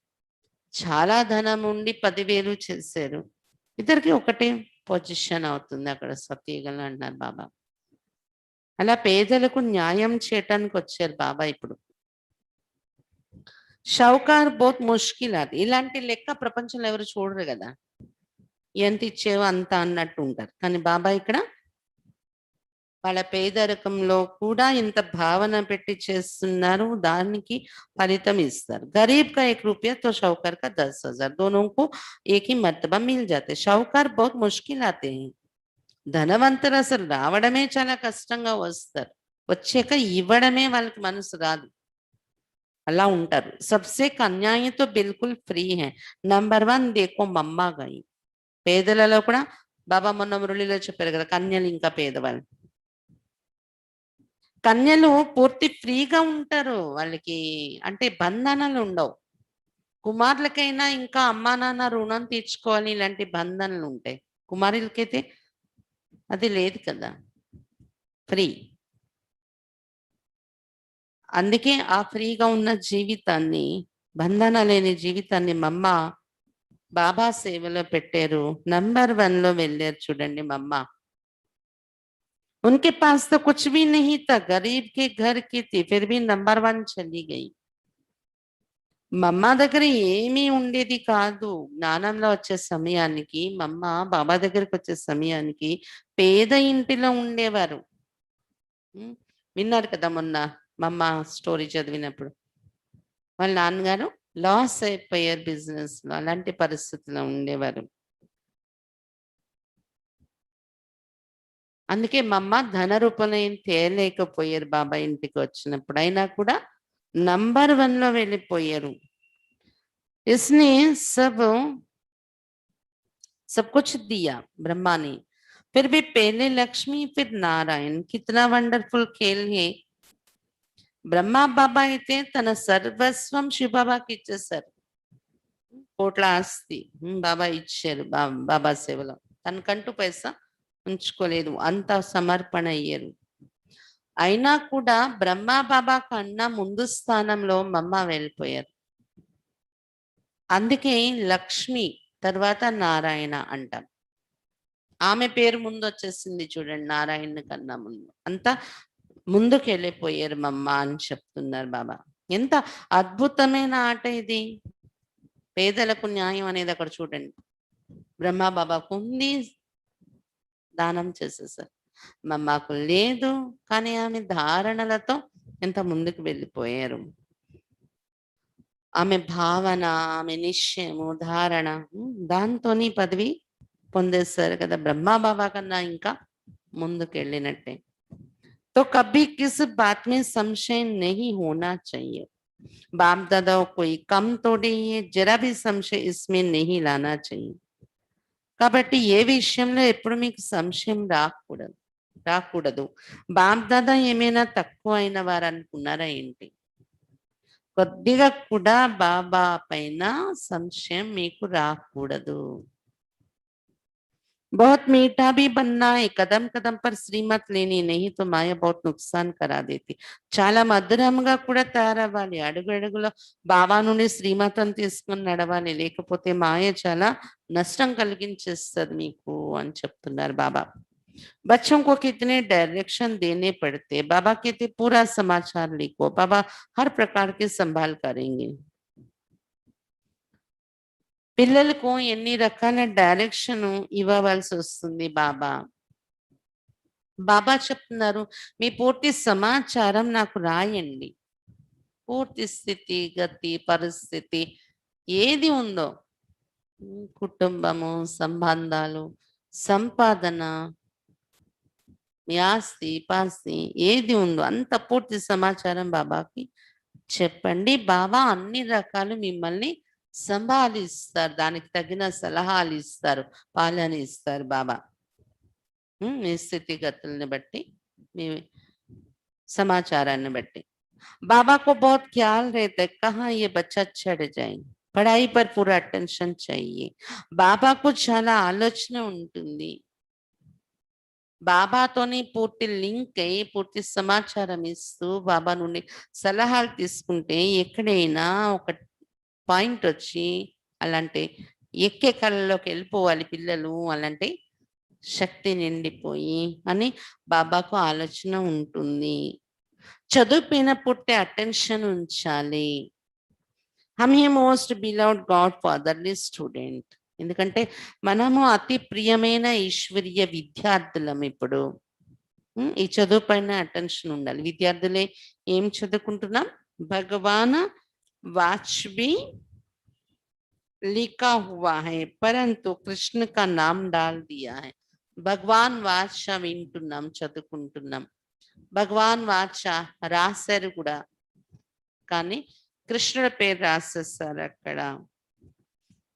చాలా ధనం ఉండి 10,000 చేశారు, ఇద్దరికి ఒకటే పొజిషన్ అవుతుంది అక్కడ సత్యగల అన్నారు బాబా. అలా పేదలకు న్యాయం చేయటానికి వచ్చారు బాబా ఇప్పుడు. షౌకార్ బోత్ ముష్కిల్ అది. ఇలాంటి లెక్క ప్రపంచంలో ఎవరు చూడరు కదా, ఎంత ఇచ్చేవో అంత అన్నట్టు ఉంటారు. కానీ బాబా ఇక్కడ వాళ్ళ పేదరికంలో కూడా ఇంత భావన పెట్టి చేస్తున్నారు, దానికి ఫలితం ఇస్తారు. गरीब का 1 रुपया तो షౌకార్ का 10,000 दोनों को एक ही मर्तबा मिल जाते. షౌకార్ बहुत मुश्किल आते हैं. ధనవంతులు అసలు రావడమే చాలా కష్టంగా వస్తారు, వచ్చాక ఇవ్వడమే వాళ్ళకి మనసు రాదు, అలా ఉంటారు. సబ్సే కన్యాయి తో బిల్కుల్ ఫ్రీ హై. నంబర్ 1 దేకో మమ్మా గయి. పేదలలో కూడా బాబా మొన్న మురళిలో చెప్పారు కదా, కన్యలు ఇంకా పేదవాళ్ళు. కన్యలు పూర్తి ఫ్రీగా ఉంటారు, వాళ్ళకి అంటే బంధనాలు ఉండవు. కుమారులకైనా ఇంకా అమ్మా నాన్న రుణం తీర్చుకోవాలి, ఇలాంటి బంధనలు ఉంటాయి. కుమారులకైతే అది లేదు కదా, ఫ్రీ. అందుకే ఆ ఫ్రీగా ఉన్న జీవితాన్ని, బంధన లేని జీవితాన్ని మమ్మ బాబా సేవలో పెట్టారు. నంబర్ 1లో వెళ్ళారు చూడండి మమ్మ. उनके पास तो कुछ भी नहीं था, गरीब के घर की थी, फिर भी नंबर 1 चली गई. మమ్మ దగ్గర ఏమీ ఉండేది కాదు. జ్ఞానంలో వచ్చే సమయానికి మమ్మ బాబా దగ్గరికి వచ్చే సమయానికి పేద ఇంటిలో ఉండేవారు. విన్నారు కదా మొన్న మమ్మ స్టోరీ చదివినప్పుడు. వాళ్ళ నాన్నగారు లాస్ అయిపోయారు బిజినెస్ లో, అలాంటి పరిస్థితిలో ఉండేవారు. అందుకే మమ్మ ధన రూపంలో ఏం తేలేకపోయారు బాబా ఇంటికి వచ్చినప్పుడు, అయినా కూడా నంబర్ 1లో వెళ్ళిపోయారు. इसने सब सब कुछ दिया ब्रह्मा ने, फिर भी पहले लक्ष्मी फिर नारायण. कितना వండర్ఫుల్ खेल है. బ్రహ్మ బాబా అయితే తన సర్వస్వం శివబాబాకి ఇచ్చేసారు. కోట్ల ఆస్తి బాబా ఇచ్చారు బాబా సేవలో. తనకంటూ పైసా ఉంచుకోలేదు, అంత సమర్పణ అయ్యారు. అయినా కూడా బ్రహ్మ బాబా కన్నా ముందు స్థానంలో మమ్మ వెళ్ళిపోయారు. అందుకే లక్ష్మి తర్వాత నారాయణ అంటాం. ఆమె పేరు ముందు వచ్చేసింది చూడండి, నారాయణ కన్నా ముందు. అంతా ముందుకు వెళ్ళిపోయారు మమ్మ అని చెప్తున్నారు బాబా. ఎంత అద్భుతమైన ఆట ఇది. పేదలకు న్యాయం అనేది అక్కడ చూడండి. బ్రహ్మ బాబాకు ఉంది, దానం చేసేసారు. మమ్మకు లేదు, కానీ ఆమె ధారణలతో ఎంత ముందుకు వెళ్ళిపోయారు. ఆమె భావన, ఆమె నిశ్చయము, ధారణ, దాంతోని పదవి పొందేస్తారు కదా. బ్రహ్మ బాబా కన్నా ఇంకా ముందుకు వెళ్ళినట్టే. तो कभी किस बात में संशय नहीं होना चाहिए. बाप दादा कोई कम तोड़े, ये जरा भी संशय इसमें नहीं लाना चाहिए. కాబట్టి ఏ విషయంలో ఎప్పుడు మీకు సంశయం రాకూడదు. బాప్ దాదా ఏమైనా తక్కువ అయిన వారు అనుకున్నారా ఏంటి? కొద్దిగా కూడా బాబా పైన సంశయం మీకు రాకూడదు. बहुत मीठा भी बनना है, कदम कदम पर श्रीमत लेनी, नहीं तो माया बहुत नुकसान करा देती. చాలా మధురంగా కూడా తయారవ్వాలి, అడుగు అడుగులో బాబా నుండి శ్రీమతం తీసుకుని నడవాలి, లేకపోతే మాయ చాలా నష్టం కలిగించేస్తుంది మీకు అని చెప్తున్నారు బాబా. बच्चों को कितने डायरेक्शन देने पड़ते. बाबा कहते पूरा समाचार लिखो, बाबा हर प्रकार के संभाल करेंगे. పిల్లలకు ఎన్ని రకాల డైరెక్షన్ ఇవ్వవలసి వస్తుంది బాబా. బాబా చెప్తున్నారు, మీ పూర్తి సమాచారం నాకు రాయండి. పూర్తి స్థితి, గతి, పరిస్థితి ఏది ఉందో, కుటుంబము, సంబంధాలు, సంపాదన, మీ ఆస్తి పాస్తి ఏది ఉందో అంత పూర్తి సమాచారం బాబాకి చెప్పండి. బాబా అన్ని రకాలు మిమ్మల్ని సంభాలిస్తారు, దానికి తగిన సలహాలు ఇస్తారు, పాలన ఇస్తారు బాబా. మీ స్థితిగతుల్ని బట్టి, మీ समाचाराన్ని బట్టి. बाबा को बहुत ख्याल रहता है कहाँ ये बच्चा चढ़ जाए, పढ़ाई पर पूरा అటెన్షన్ चाहिए. బాబాకు చాలా ఆలోచన ఉంటుంది. బాబాతోని పూర్తి లింక్ అయి పూర్తి సమాచారం ఇస్తూ బాబా నుండి సలహాలు తీసుకుంటే ఎక్కడైనా ఒక పాయింట్ వచ్చి అలాంటి ఎక్కే కళలోకి వెళ్ళిపోవాలి పిల్లలు, అలాంటి శక్తి నిండిపోయి అని బాబాకు ఆలోచన ఉంటుంది. చదువు పైన పూర్తి అటెన్షన్ ఉంచాలి. హమ్ హీ most beloved god fatherly student. ఎందుకంటే మనము అతి ప్రియమైన ఈశ్వరీయ విద్యార్థులం. ఇప్పుడు ఈ చదువు పైన అటెన్షన్ ఉండాలి. విద్యార్థులే ఏం చదువుకుంటున్నాం? భగవాన్ वाचबी लिखा हुआ है परंतु कृष्ण का नाम डाल दिया है. భగవాన్ వాచ వింటున్నాం, చదువుకుంటున్నాం. భగవాన్ వాచ రాశారు కూడా, కానీ కృష్ణుడి పేరు రాసేస్తారు అక్కడ.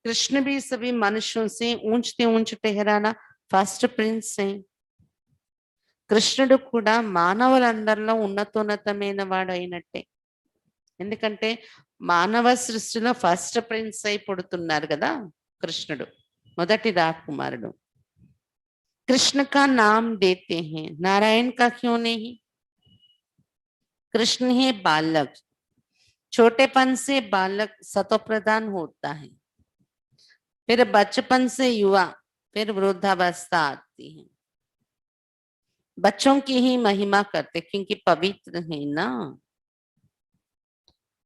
कृष्ण भी सभी मनुष्यों से ऊंचते ऊंच ठहराना फर्स्ट प्रिंस है. కృష్ణుడు కూడా మానవులందరిలో ఉన్నతోన్నతమైన వాడు అయినట్టే. ఎందుకంటే మానవ సృష్టిలో ఫస్ట్ ప్రిన్స్ అయి పుడుతున్నారు కదా కృష్ణుడు, మొదటి రాకుమారుడు. कृष्ण का नाम देते हैं, नारायण का क्यों नहीं? कृष्ण है बालक, छोटेपन से बालक सतोप्रधान होता है, फिर बचपन से युवा, फिर वृद्धावस्था आती है. बच्चों की ही महिमा करते क्योंकि पवित्र है ना.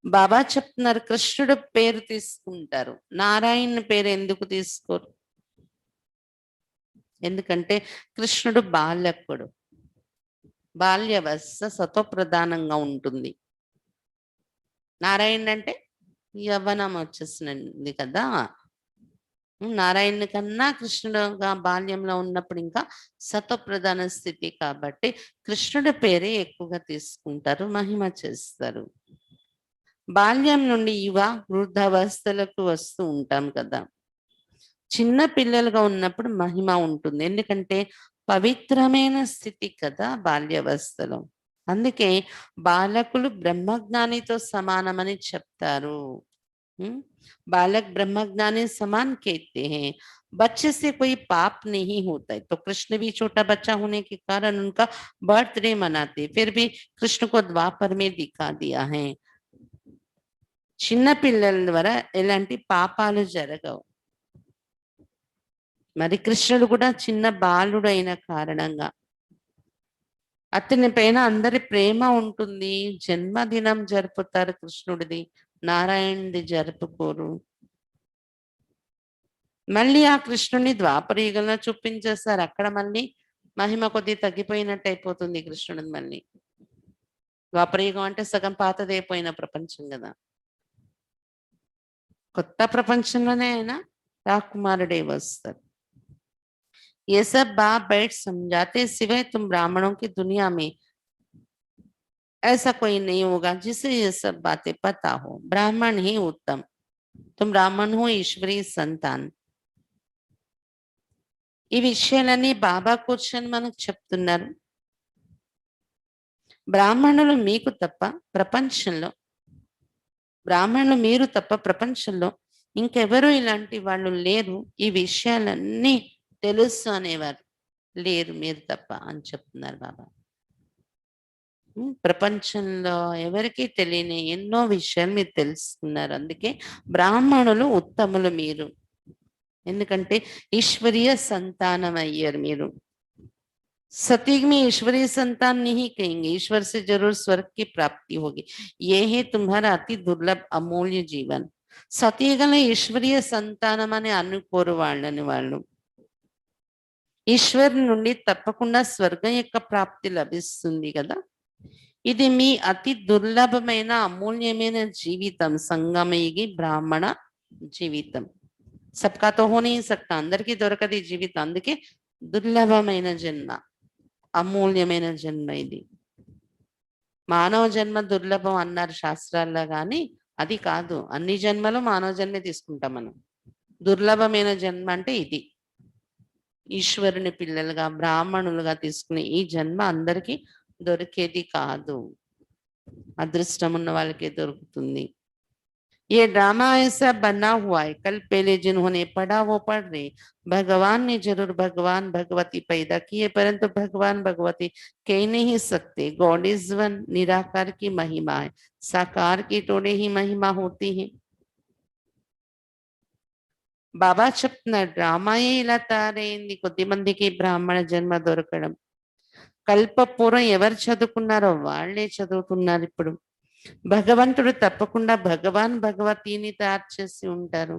బాబా చెప్తున్నారు కృష్ణుడు పేరు తీసుకుంటారు, నారాయణ పేరు ఎందుకు తీసుకోరు? ఎందుకంటే కృష్ణుడు బాలకుడు, బాల్యవస్థ సతోప్రధానంగా ఉంటుంది. నారాయణ అంటే యవ్వనం వచ్చేసినది కదా. నారాయణ కన్నా కృష్ణుడుగా బాల్యంలో ఉన్నప్పుడు ఇంకా సతోప్రధాన స్థితి కాబట్టి కృష్ణుడి పేరే ఎక్కువగా తీసుకుంటారు, మహిమ చేస్తారు. బాల్యం నుండి యువ వృద్ధావస్థలకు వస్తూ ఉంటాం కదా. చిన్న పిల్లలుగా ఉన్నప్పుడు మహిమ ఉంటుంది, ఎందుకంటే పవిత్రమైన స్థితి కదా బాల్యవస్థలో. అందుకే బాలకులు బ్రహ్మజ్ఞానితో సమానమని చెప్తారు. बालक ब्रह्मज्ञानी समान कहते हैं. बच्चे से कोई पाप नहीं होता है. तो कृष्ण भी छोटा बच्चा होने के कारण उनका बर्थडे मनाते, फिर भी कृष्ण को द्वापर में दिखा दिया है. చిన్న పిల్లల ద్వారా ఎలాంటి పాపాలు జరగవు. మరి కృష్ణుడు కూడా చిన్న బాలుడు అయిన కారణంగా అతని పైన అందరి ప్రేమ ఉంటుంది. జన్మదినం జరుపుతారు కృష్ణుడిది, నారాయణుడి జరుపుకోరు. మళ్ళీ ఆ కృష్ణుడిని ద్వాపరయుగంలో చూపించేస్తారు. అక్కడ మళ్ళీ మహిమ కొద్ది తగ్గిపోయినట్టు అయిపోతుంది కృష్ణుడిని. మళ్ళీ ద్వాపరయుగం అంటే సగం పాతదైపోయిన ప్రపంచం కదా. కొత్త ప్రపంచంలోనే ఆయన రాకుమారుడే వస్తారు. ये सब बाप बैठ समझाते, सिवाय तुम ब्राह्मणों की दुनिया में ऐसा कोई नहीं होगा जिसे ये सब बातें पता हो. ब्राह्मण ही उत्तम, तुम ब्राह्मण हो ईश्वरीय संतान. ఈ విషయాలన్నీ బాబా కూర్చొని మనకు చెప్తున్నారు. బ్రాహ్మణులు మీకు తప్ప ప్రపంచంలో, బ్రాహ్మణులు మీరు తప్ప ప్రపంచంలో ఇంకెవరు ఇలాంటి వాళ్ళు లేరు. ఈ విషయాలన్నీ తెలుసు అనేవారు లేరు మీరు తప్ప అని చెప్తున్నారు బాబా. ప్రపంచంలో ఎవరికి తెలియని ఎన్నో విషయాలు మీరు తెలుసుకున్నారు. అందుకే బ్రాహ్మణులు ఉత్తములు మీరు, ఎందుకంటే ఈశ్వరీయ సంతానం అయ్యారు మీరు. सतयुग में ईश्वरीय संतान नहीं कहेंगे, ईश्वर से जरूर स्वर्ग की प्राप्ति होगी. ये है तुम्हारा अति दुर्लभ अमूल्य जीवन. సతీగల ఈశ్వరీయ సంతానం అని అనుకోరు వాళ్ళని వాళ్ళు. ఈశ్వరు నుండి తప్పకుండా స్వర్గం యొక్క ప్రాప్తి లభిస్తుంది కదా. ఇది మీ అతి దుర్లభమైన అమూల్యమైన జీవితం, సంగమయుగి బ్రాహ్మణ జీవితం. సబ్కా తో హో नहीं सकता, అందరికీ దొరకది ఈ జీవితం. అందుకే దుర్లభమైన జన్మ, అమూల్యమైన జన్మ ఇది. మానవ జన్మ దుర్లభం అన్నారు శాస్త్రాల్లో, కానీ అది కాదు. అన్ని జన్మలు మానవ జన్మే తీసుకుంటాం మనం. దుర్లభమైన జన్మ అంటే ఇది. ఈశ్వరుని పిల్లలుగా బ్రాహ్మణులుగా తీసుకునే ఈ జన్మ అందరికీ దొరికేది కాదు. అదృష్టం ఉన్న వాళ్ళకే దొరుకుతుంది. ये ड्रामा ऐसा बना हुआ है, कल पहले जिन्होंने पढ़ा वो पढ़ रहे। भगवान ने जरूर भगवान भगवती पैदा किए, परंतु भगवान भगवती कह नहीं सकते। गॉड इज वन, निराकार की महिमा है, साकार की तोड़े ही महिमा होती है. బాబా చెప్తున్న డ్రామాయే ఇలా తయారైంది కొద్ది మందికి బ్రాహ్మణ జన్మ దొరకడం. కల్పపూర్వం ఎవరు చదువుకున్నారో వాళ్ళే చదువుతున్నారు ఇప్పుడు. భగవంతుడు తప్పకుండా భగవాన్ భగవతిని తయారు చేసి ఉంటారు.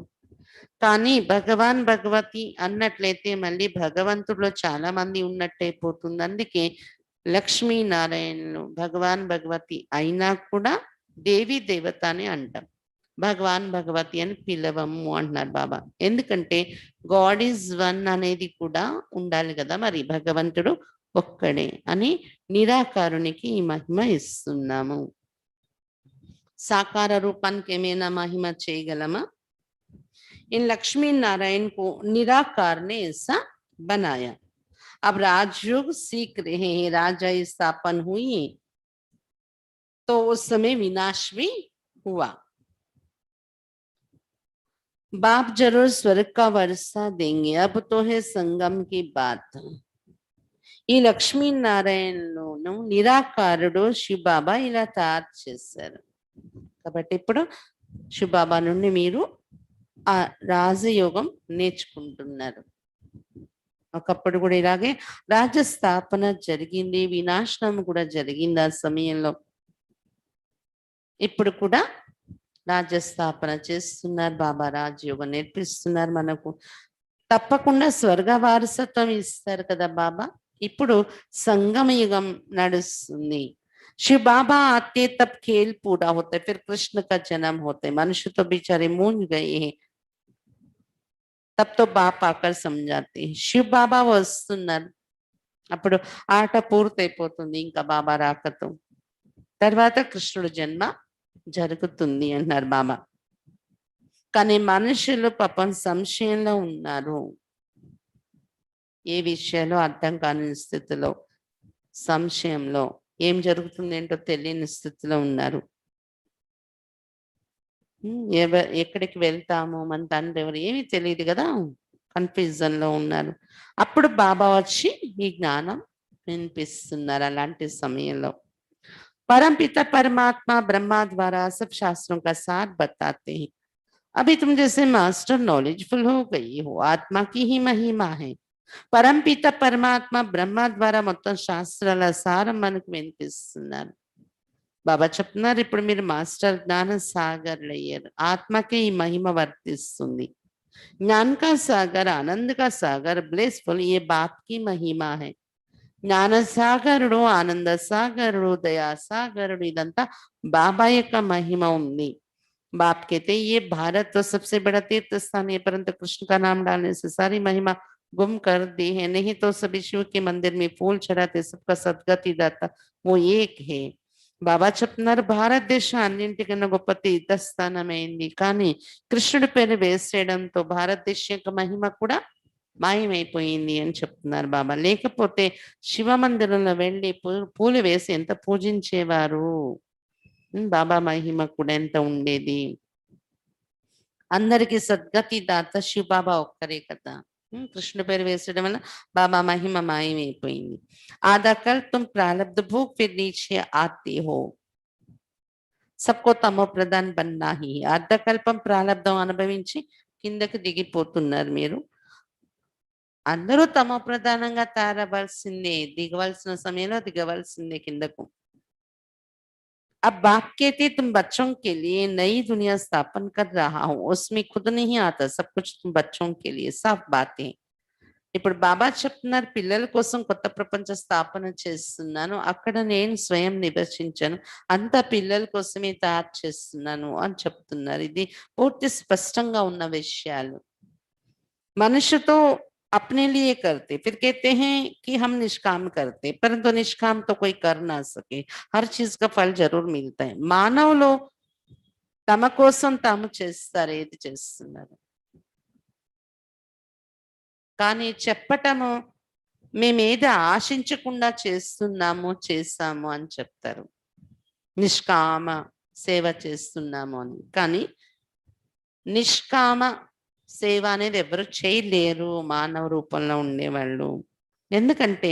కానీ భగవాన్ భగవతి అన్నట్లయితే మళ్ళీ భగవంతుడిలో చాలా మంది ఉన్నట్టయిపోతుంది. అందుకే లక్ష్మీనారాయణులు భగవాన్ భగవతి అయినా కూడా దేవి దేవత అని అంటాం. భగవాన్ భగవతి అని పిలవము అంటున్నారు బాబా. ఎందుకంటే గాడ్ ఈజ్ వన్ అనేది కూడా ఉండాలి కదా. మరి భగవంతుడు ఒక్కడే అని నిరాకారునికి ఈ మహిమ ఇస్తున్నాము. साकार रूपन के मेना महिमा చేయగలమా? इन लक्ष्मी नारायण को निराकार ने ऐसा बनाया. अब राजयोग सीख रहे हैं, राजा स्थापन हुई तो उस समय विनाश भी हुआ. बाप जरूर स्वर्ग का वर्षा देंगे. अब तो है संगम की बात. ఈ లక్ష్మీనారాయణను నిరాకారుడు శివబాబా ఇలా తయారు చేశారు. కాబట్టి ఇప్పుడు శివబాబా నుండి మీరు ఆ రాజయోగం నేర్చుకుంటున్నారు. ఒకప్పుడు కూడా ఇలాగే రాజస్థాపన జరిగింది, వినాశనం కూడా జరిగింది ఆ సమయంలో. ఇప్పుడు కూడా రాజస్థాపన చేస్తున్నారు బాబా, రాజయోగం నేర్పిస్తున్నారు మనకు. తప్పకుండా స్వర్గ వారసత్వం ఇస్తారు కదా బాబా. ఇప్పుడు సంగమయుగం నడుస్తుంది. शिव बाबा आते तब खेल पूरा होता है, फिर कृष्ण का जन्म होता है. मनुष्य तो बेचारे मूंझ गए हैं, तब तो बाप आकर समझाते हैं. शिव बाबा వస్తున్నారు, అప్పుడు ఆట పూర్తయిపోతుంది. ఇంకా బాబా రాకతో తర్వాత కృష్ణుడు జన్మ జరుగుతుంది అన్నారు బాబా. కానీ మనుషులు పాపం సంశయంలో ఉన్నారు. ఏ విషయాలు అర్థం కాని స్థితిలో, సంశయంలో, ఏం జరుగుతుంది ఏంటో తెలియని స్థితిలో ఉన్నారు. ఎక్కడికి వెళ్తాము, మన తండ్రి ఎవరు ఏమీ తెలియదు కదా, కన్ఫ్యూజన్ లో ఉన్నారు. అప్పుడు బాబా వచ్చి ఈ జ్ఞానం వినిపిస్తున్నారు. అలాంటి సమయంలో परमपिता परमात्मा ब्रह्मा द्वारा सब शास्त्रों का सार बताते हैं. अभी तुम जैसे मास्टर नॉलेजफुल हो गई हो, आत्मा की ही महिमा है. परमपिता परमात्मा ब्रह्मा द्वारा మొత్తం శాస్త్రాల సారం మనకు వినిపిస్తున్నారు. బాబా చెప్తున్నారు ఇప్పుడు మీరు మాస్టర్ జ్ఞాన సాగర్లు అయ్యారు. ఆత్మకి ఈ మహిమ వర్తిస్తుంది. ज्ञान का सागर, आनंद का सागर, ब्लेसफुल, ये बाप की महिमा है. జ్ఞాన సాగరుడు, ఆనంద సాగరుడు, దయా సాగరుడు, ఇదంతా బాబా యొక్క మహిమ ఉంది. बाप कहते ये भारत तो सबसे बड़ा तीर्थ स्थान है, परंतु कृष्ण का नाम डालने से सारी महिमा गुम कर दी है. नहीं तो सभी शिव के मंदिर में फूल चढ़ाते, सबका सद्गति दाता वो एक है. బాబా చెప్తున్నారు భారతదేశం అన్నింటికన్నా గొప్ప తీర్థస్థానమైంది, కానీ కృష్ణుడి పేరు వేసేయడంతో భారతదేశం యొక్క మహిమ కూడా మాయమైపోయింది అని చెప్తున్నారు బాబా. లేకపోతే శివ మందిరంలో వెళ్ళి పూలు వేసి ఎంత పూజించేవారు, బాబా మహిమ కూడా ఎంత ఉండేది. అందరికి సద్గతి దాత శివ బాబా ఒక్కరే కదా. కృష్ణ పేరు వేసడం వల్ల బాబా మహిమ మాయమైపోయింది. ఆదాకల్ తుమ్ ప్రారబ్ధ భూక్ ఫిర్ నీచే ఆతే హో, సబ్కో తమో ప్రధాన్ బన్నా హీ. అర్ధకల్పం ప్రారంధం అనుభవించి కిందకి దిగిపోతున్నారు మీరు. అందరూ తమో ప్రధానంగా తయారవలసిందే, దిగవలసిన సమయంలో దిగవలసిందే కిందకు. अब बाप कहते तुम बच्चों के लिए नई दुनिया स्थापन कर रहा हूं, उसमें खुद नहीं आता, सब कुछ तुम बच्चों के लिए, साफ बातें। ఇప్పుడు బాబా చెప్తున్నారు పిల్లల కోసం కొత్త ప్రపంచ స్థాపన చేస్తున్నాను, అక్కడ నేను స్వయం నివసించను, అంతా పిల్లల కోసమే తయారు చేస్తున్నాను అని చెప్తున్నారు. ఇది పూర్తి స్పష్టంగా ఉన్న విషయాలు. मनुष्य तो अपने लिए करते, फिर कहते हैं कि हम निष्काम करते, परंतु निष्काम तो कोई कर ना सके, हर चीज का फल जरूर मिलता है. మానవులు తమ కోసం తాము చేస్తారు, ఏది చేస్తున్నారు. కానీ చెప్పటము మేమేది ఆశించకుండా చేస్తున్నాము చేస్తాము అని చెప్తారు, నిష్కామ సేవ చేస్తున్నాము అని. కానీ నిష్కామ సేవ అనేది ఎవరు చేయలేరు మానవ రూపంలో ఉండేవాళ్ళు. ఎందుకంటే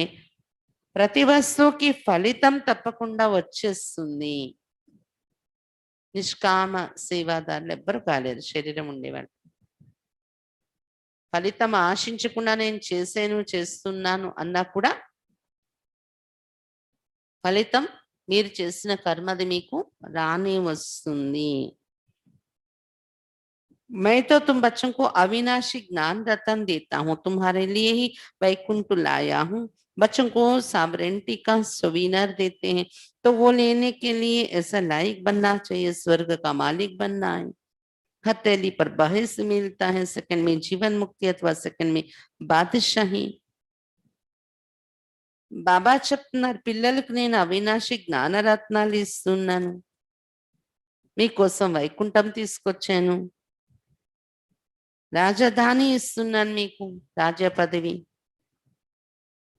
ప్రతి వస్తువుకి ఫలితం తప్పకుండా వచ్చేస్తుంది. నిష్కామ సేవాదారులు ఎవ్వరు కాలేరు శరీరం ఉండేవాళ్ళు. ఫలితం ఆశించకుండా నేను చేస్తున్నాను అన్నా కూడా ఫలితం మీరు చేసిన కర్మది మీకు రానే వస్తుంది. मैं तो तुम बच्चों को अविनाशी ज्ञान रतन देता हूँ, तुम्हारे लिए ही वैकुंठ लाया हूँ. बच्चों को सावरेंटी का सुविनर देते हैं, तो वो लेने के लिए ऐसा लायक बनना चाहिए, स्वर्ग का मालिक बनना है. हथेली पर बहस मिलता है, सेकंड में जीवन मुक्ति अथवा सेकंड में बादशाही. బాబా చెప్తున్నారు పిల్లలకు నేను అవినాశి జ్ఞాన రత్నాలు ఇస్తున్నాను, మీకోసం వైకుంఠం తీసుకొచ్చాను, రాజధాని ఇస్తున్నాను మీకు, రాజా పదవి.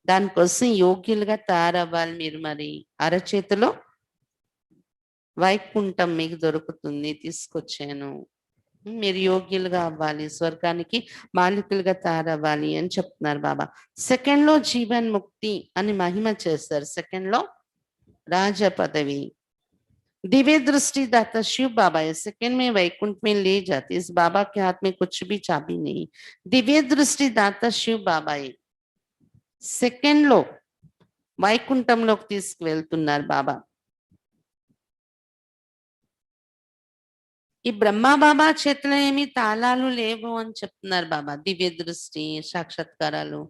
దానికోసం యోగ్యులుగా తయారవ్వాలి మీరు. మరి అరచేతిలో వైకుంఠం మీకు దొరుకుతుంది, తీసుకొచ్చాను, మీరు యోగ్యులుగా అవ్వాలి, స్వర్గానికి మాలికులుగా తయారవ్వాలి అని చెప్తున్నారు బాబా. సెకండ్ లో జీవన్ ముక్తి అని మహిమ చేస్తారు, సెకండ్ లో రాజ పదవి. दिव्य दृष्टि दाता शिव बाबा है, सेकंड में वैकुंठ में ले जाते, इस बाबा के हाथ में कुछ भी चाबी नहीं. दिव्य दृष्टि दाता शिव बाबा है, సెకండ్ లో వైకుంఠంలోకి తీసుకువెళ్తున్నారు బాబా. ఈ బ్రహ్మా బాబా చేతిలో ఏమి తాళాలు లేవు అని చెప్తున్నారు బాబా. దివ్య దృష్టి సాక్షాత్కారాలు,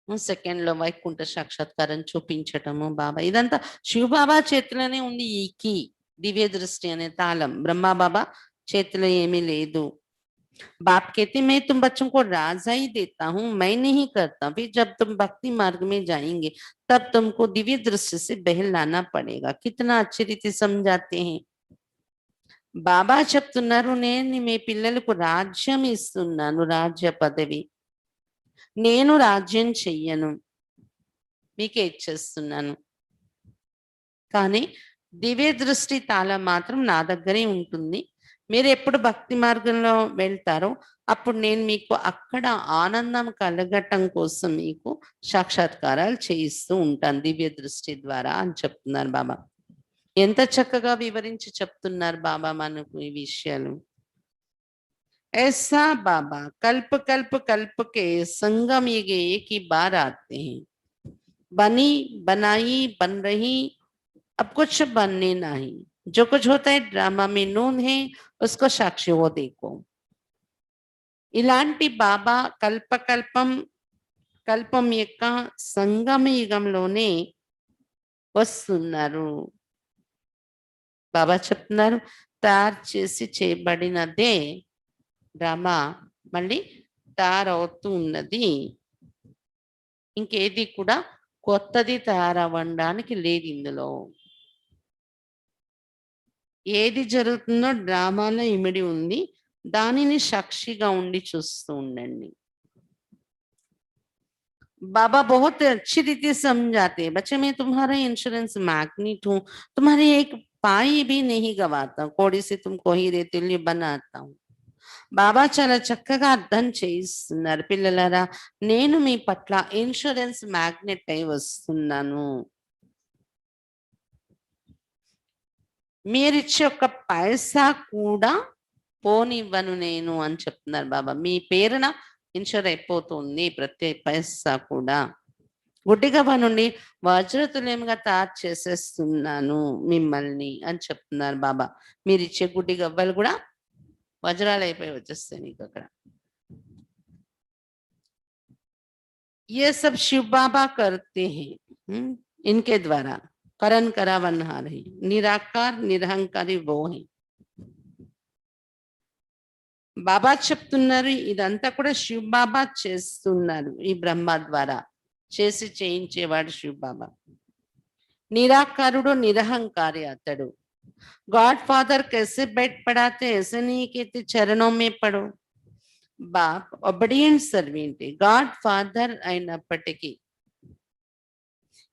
సెకండ్ లో వైకుంఠ సాక్షాత్కారం చూపించటము బాబా, ఇదంతా శివ బాబా చేతిలోనే ఉంది. ఈ కీ దివ్య దృష్టి అనే తాళం బ్రహ్మా బాబా చేతిలో ఏమీ లేదు. बाप कहते मैं तुम बच्चों को राजा ही देता हूँ, मैं नहीं करता. फिर जब तुम भक्ति मार्ग में जाएंगे तब तुमको दिव्य दृष्टि से बहलाना पड़ेगा. कितना अच्छी रीति समझाते हैं బాబా. చెప్తున్నారు నేను మీ పిల్లలకు రాజ్యం ఇస్తున్నాను, రాజ్య పదవి. నేను రాజ్యం చెయ్యను, మీకే ఇచ్చేస్తున్నాను. కానీ దివ్య దృష్టి తాళం మాత్రం నా దగ్గరే ఉంటుంది. మీరు ఎప్పుడు భక్తి మార్గంలో వెళ్తారో అప్పుడు నేను మీకు అక్కడ ఆనందం కలగటం కోసం మీకు సాక్షాత్కారాలు చేయిస్తూ ఉంటాను దివ్య దృష్టి ద్వారా అని చెప్తున్నారు బాబా. ఎంత చక్కగా వివరించి చెప్తున్నారు బాబా మనకు ఈ విషయాలు. ऐसा बाबा कल्प कल्प कल्प के संगम ये एक ही बार आते हैं. बनी बनाई बन रही, अब कुछ बनने नहीं. जो कुछ होता है ड्रामा में नून है, उसको साक्षी वो देखो. ఇలాంటి బాబా కల్పకల్పం కల్పం యొక్క సంగమ యుగంలోనే వస్తున్నారు. బాబా చెప్తున్నారు తయారు చేసి చేయబడినదే డ్రామా మళ్ళీ తయారవుతూ ఉన్నది, ఇంకేది కూడా కొత్తది తయారవ్వడానికి లేదు ఇందులో. ఏది జరుగుతుందో డ్రామాలో ఇమిడి ఉంది, దానిని సాక్షిగా ఉండి చూస్తూ ఉండండి. बाबा बहुत अच्छी रीति समझाते हैं, बच्चे मैं तुम्हारा इंश्योरेंस मैग्नेट हूँ, तुम्हारी एक पाई भी नहीं गवाता, कोड़ी से तुमको हीरे तुल्य बनाता हूँ. బాబా చాలా చక్కగా అర్థం చేయిస్తున్నారు పిల్లలారా, నేను మీ పట్ల ఇన్సూరెన్స్ మ్యాగ్నెట్ అయి వస్తున్నాను, మీరిచ్చే ఒక పైసా కూడా పోనివ్వను నేను అని చెప్తున్నారు బాబా. మీ పేరున ఇన్షూర్ అయిపోతుంది ప్రతి పైసా కూడా. గుడ్డిగవ్వ నుండి వజ్రతుల్యముగా తయారు చేసేస్తున్నాను మిమ్మల్ని అని చెప్తున్నారు బాబా. మీరు ఇచ్చే గుడ్డి గవ్వలు కూడా వజ్రాలు అయిపోయి వచ్చేస్తాయి నీకు అక్కడ. ये सब शिव बाबा करते हैं, इनके द्वारा करण करावनहार है, निराकार निरहंकारी वो है. బాబా చెప్తున్నారు ఇదంతా కూడా శివ్ బాబా చేస్తున్నారు. ఈ బ్రహ్మ ద్వారా చేసి చేయించేవాడు శివ్ బాబా. నిరాకారుడు నిరహంకారి అతడు. गॉड फादर कैसे बैठ पढ़ाते ऐसे नहीं कहते चरणों में पढ़ो. बाप ఒబిడియంట్ సర్వెంట్, గాడ్ ఫాదర్ అయినప్పటికీ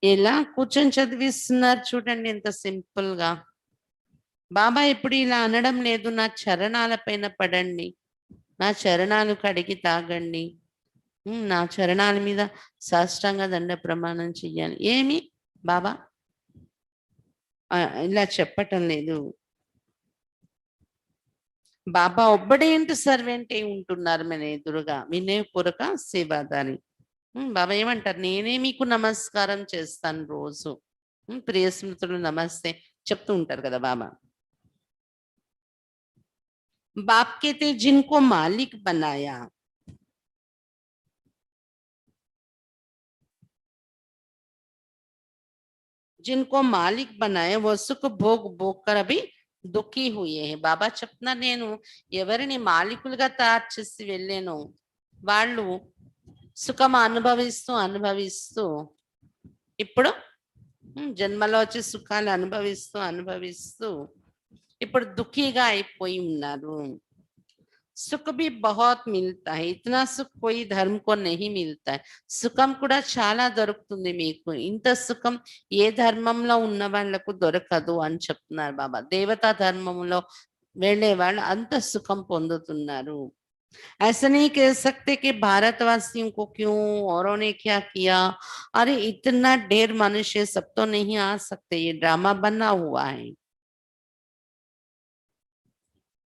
ఎలా కూర్చొని చదివిస్తున్నారు చూడండి ఎంత సింపుల్ గా. బాబా ఇప్పుడు ఇలా అనడం లేదు, నా చరణాల పైన పడండి, నా చరణాలు కడిగి తాగండి, నా చరణాల మీద సాష్టాంగ దండ ప్రమాణం చెయ్యాలి. ఏమి బాబా ఇలా చెప్పటం లేదు. బాబా ఒబ్బడేంటి సర్వెంట్ అయి ఉంటున్నారు మన ఎదురుగా, వినయపూర్వక సేవాదారి. బాబా ఏమంటారు, నేనే మీకు నమస్కారం చేస్తాను రోజు. ప్రియ స్మృతులు నమస్తే చెప్తూ ఉంటారు కదా బాబా. బాప్ कहते जिनको मालिक बनाया, जिनको मालिक बनाया वो सुख भोग भोग कर अभी దుఃఖీ హుయే. బాబా చెప్తున్నా నేను ఎవరిని మాలికులుగా తయారు చేసి వెళ్ళానో వాళ్ళు సుఖం అనుభవిస్తూ అనుభవిస్తూ ఇప్పుడు జన్మలో వచ్చి సుఖాలు అనుభవిస్తూ అనుభవిస్తూ ఇప్పుడు దుఃఖీగా అయిపోయి ఉన్నారు. సుఖ भी बहुत मिलता है, इतना सुख कोई धर्म को नहीं मिलता है. సుఖం కూడా చాలా దొరుకుతుంది మీకు, ఇంత సుఖం ఏ ధర్మంలో ఉన్న వాళ్ళకు దొరకదు అని చెప్తున్నారు బాబా. దేవతా ధర్మంలో వెళ్ళే వాళ్ళు అంత సుఖం పొందుతున్నారు. ऐसा नहीं कह सकते कि भारतवासियों को क्यों, औरों ने क्या किया, अरे इतना ढेर मनुष्य सब तो नहीं आ सकते, ये ड्रामा बना हुआ है.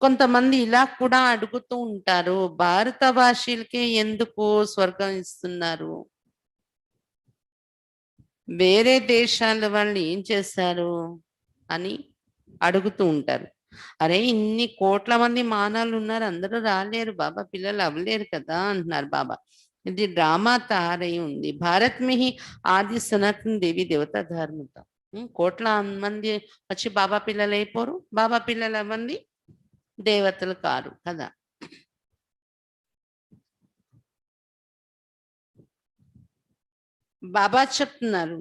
కొంతమంది ఇలా కూడా అడుగుతూ ఉంటారు, భారత భాషలకే ఎందుకు స్వర్గం ఇస్తున్నారు, వేరే దేశాల వాళ్ళు ఏం చేశారు అని అడుగుతూ ఉంటారు. అరే ఇన్ని కోట్ల మంది మానవులు ఉన్నారు, అందరూ రాలేరు బాబా, పిల్లలు అవ్వలేరు కదా అంటున్నారు బాబా. ఇది డ్రామా తయారై ఉంది. భారత్ में ही ఆది సనాతన దేవి దేవత ధర్మత. కోట్ల మంది వచ్చి బాబా పిల్లలు అయిపోరు, బాబా పిల్లలు అవ్వండి దేవతలు కారు కదా. బాబా చెప్తున్నారు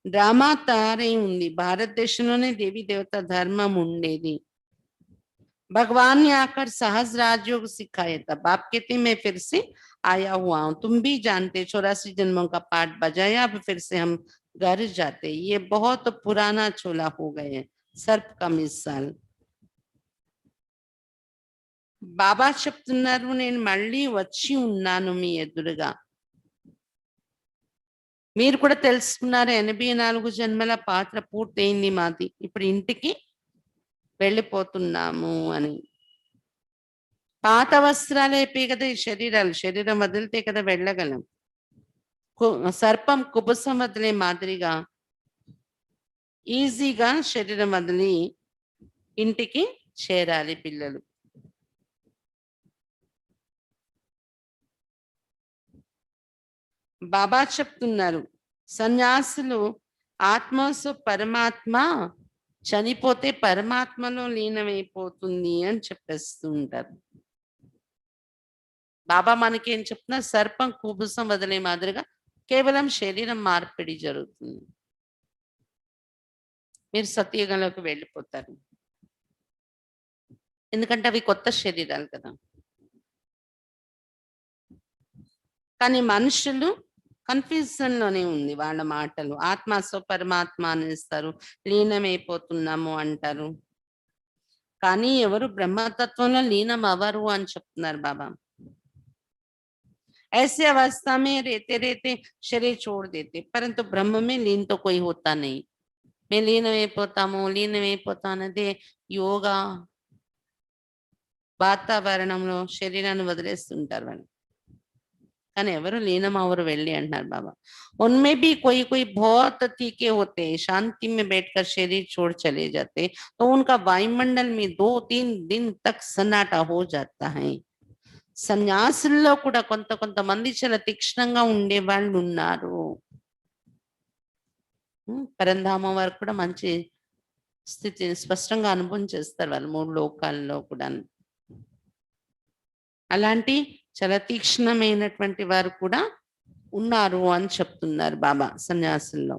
డ్రామా తయారై ఉంది, భారతదేశంలోనే దేవి దేవత ధర్మం ఉండేది. भगवान ने आकर सहज राजयोग सिखाया था. बाप कहते मैं फिर से आया हुआ हूँ, तुम भी जानते 84 जन्मों का पाठ बजाया, अब फिर से हम घर जाते. ये बहुत पुराना चोला हो गए, सर्प का मिसाल. బాబా చెప్తున్నారు నేను మళ్ళీ వచ్చి ఉన్నాను మీ ఎదురుగా. మీరు కూడా తెలుసుకున్నారు 84 జన్మల పాత్ర పూర్తయింది మాది, ఇప్పుడు ఇంటికి వెళ్ళిపోతున్నాము అని. పాత వస్త్రాలు అయిపోయి కదా ఈ శరీరాలు, శరీరం వదిలితే కదా వెళ్ళగలం. సర్పం కుబుసం వదిలే మాదిరిగా ఈజీగా శరీరం వదిలి ఇంటికి చేరాలి పిల్లలు. బాబా చెప్తున్నారు సన్యాసులు ఆత్మసు పరమాత్మ చనిపోతే పరమాత్మలో లీనమైపోతుంది అని చెప్పేస్తూ ఉంటారు. బాబా మనకేం చెప్తున్నా, సర్పం కుబుసం వదిలే మాదిరిగా కేవలం శరీరం మార్పిడి జరుగుతుంది, మీరు సత్యయుగంలోకి వెళ్ళిపోతారు. ఎందుకంటే అవి కొత్త శరీరాలు కదా. కానీ మనుషులు కన్ఫ్యూజన్ లోనే ఉంది వాళ్ళ మాటలు. ఆత్మ సో పరమాత్మ అనేస్తారు, లీనమైపోతున్నాము అంటారు. కానీ ఎవరు బ్రహ్మతత్వంలో లీనం అవ్వరు అని చెప్తున్నారు బాబా. ऐसे अवस्था में रहते रहते शरीर छोड़ देते, परंतु ब्रह्म में लीन तो कोई होता नहीं. मैं లీనమైపోతాము లీనమైపోతానదే యోగా వాతావరణంలో శరీరాన్ని వదిలేస్తుంటారు వాళ్ళు. కానీ ఎవరు లీనమవరు వెళ్ళి అంటున్నారు బాబా. उनमें भी कोई कोई बहुत तीखे होते हैं, शांति में बैठकर शरीर छोड़ चले जाते, तो उनका वायुमंडल में 2-3 दिन तक सन्नाटा हो जाता है. సన్యాసుల్లో కూడా కొంతమంది చాలా తీక్షణంగా ఉండే వాళ్ళు ఉన్నారు. పరంధామం వరకు కూడా మంచి స్థితిని స్పష్టంగా అనుభవం చేస్తారు వాళ్ళు 3 లోకాల్లో కూడా. అలాంటి చాలా తీక్షణమైనటువంటి వారు కూడా ఉన్నారు అని చెప్తున్నారు బాబా సన్యాసుల్లో.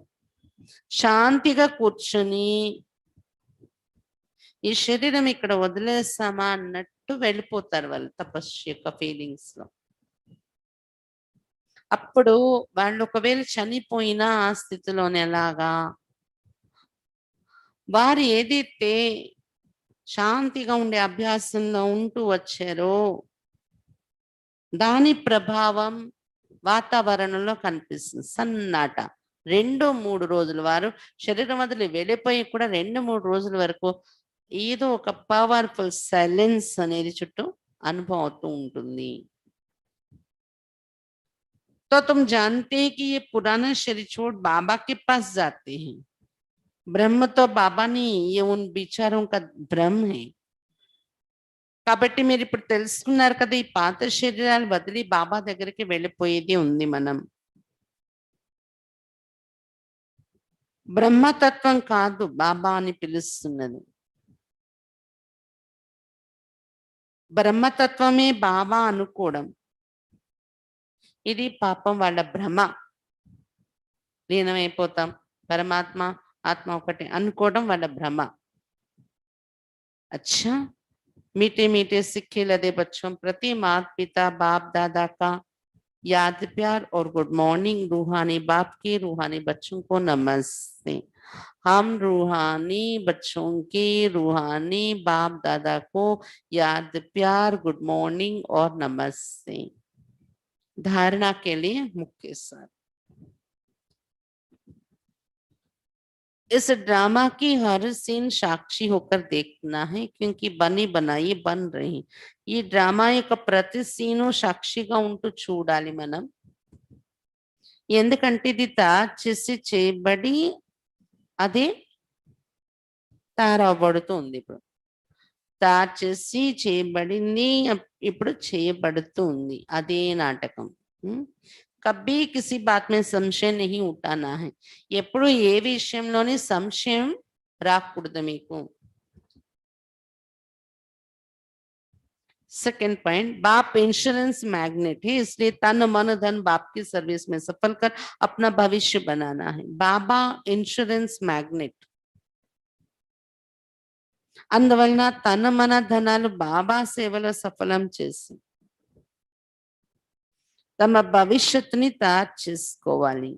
శాంతిగా కూర్చొని ఈ శరీరం ఇక్కడ వదిలేస్తామా అన్నట్టు వెళ్ళిపోతారు వాళ్ళు తపస్సు యొక్క ఫీలింగ్స్ లో. అప్పుడు వాళ్ళు ఒకవేళ చనిపోయినా ఆ స్థితిలోనే ఎలాగా వారు ఏదైతే శాంతిగా ఉండే అభ్యాసంలో ఉంటూ వచ్చారో దాని ప్రభావం వాతావరణంలో కనిపిస్తుంది. సన్నాట 2-3 రోజులు వారు శరీరం వదిలి వెళ్ళిపోయి కూడా 2-3 రోజుల వరకు ఏదో ఒక పవర్ఫుల్ సైలెన్స్ అనేది చుట్టూ అనుభవం అవుతూ ఉంటుంది. तो तुम जानते हैं कि ये पुराना शरीर छोड़ बाबा के पास जाते हैं. ब्रह्म तो बाबा नहीं, ये उन विचारों का भ्रम है. కాబట్టి మీరు ఇప్పుడు తెలుసుకున్నారు కదా, ఈ పాత శరీరాలు వదిలి బాబా దగ్గరికి వెళ్ళిపోయేది ఉంది మనం. బ్రహ్మతత్వం కాదు బాబా అని పిలుస్తున్నది. బ్రహ్మతత్వమే బాబా అనుకోవడం ఇది పాపం వాళ్ళ భ్రమ. లీనమైపోతాం, పరమాత్మ ఆత్మ ఒకటి అనుకోవడం వాళ్ళ భ్రమ. अच्छा, मीठे मीठे सिक्के लदे बच्चों प्रति माता पिता बाप दादा का याद प्यार और गुड मॉर्निंग. रूहानी बाप के रूहानी बच्चों को नमस्ते. हम रूहानी बच्चों के रूहानी बाप दादा को याद प्यार गुड मॉर्निंग और नमस्ते. धारणा के लिए मुख्य सार इस ड्रामा की हर सीन साक्षी होकर देखना है, क्योंकि बनी बनाई बन रही. ఈ డ్రామా యొక్క ప్రతి సీను సాక్షిగా ఉంటూ చూడాలి మనం. ఎందుకంటే ఇది తయారు చేసి చేయబడి అదే తయారవబడుతుంది. ఇప్పుడు తయారు చేసి చేయబడింది, ఇప్పుడు చేయబడుతుంది. అదే నాటకం. కబ్బీ కిసి బాత్ మే సంశయం నహీ ఉఠానా హై. ఎప్పుడు ఏ విషయంలోని సంశయం రాకూడదు మీకు. सेकंड पॉइंट, बाप इंश्योरेंस मैग्नेट है, इसलिए तन मन धन बाप की सर्विस में सफल कर अपना भविष्य बनाना है. बाबा इंश्योरेंस मैग्नेट. అందువలన తన మన ధనాలు బాబా సేవలో సఫలం చేసి తమ భవిష్యత్తుని తయారు చేసుకోవాలి.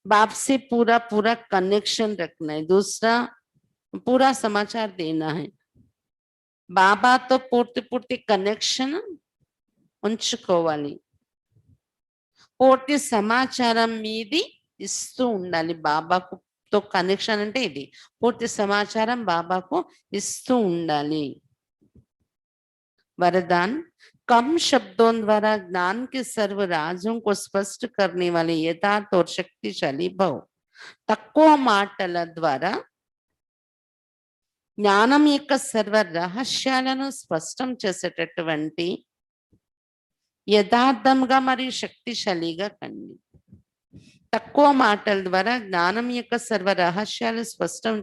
बाप से पूरा पूरा कनेक्शन रखना है. दूसरा पूरा समाचार देना है. బాబాతో పూర్తి కనెక్షన్ ఉంచుకోవాలి. పూర్తి సమాచారం మీది ఇస్తూ ఉండాలి. బాబాకు తో కనెక్షన్ అంటే ఇది. పూర్తి సమాచారం బాబాకు ఇస్తూ ఉండాలి. वरदान, कम शब्दों द्वारा ज्ञान के सर्व राजों को स्पष्ट करने वाले यथार्थ और शक्तिशाली भव. తక్కువ మాటల ద్వారా జ్ఞానం యొక్క సర్వ రహస్యాలను స్పష్టం చేసేటటువంటి యథార్థంగా మరియు శక్తిశాలిగా కండి. తక్కువ మాటల ద్వారా జ్ఞానం యొక్క సర్వ రహస్యాలు స్పష్టం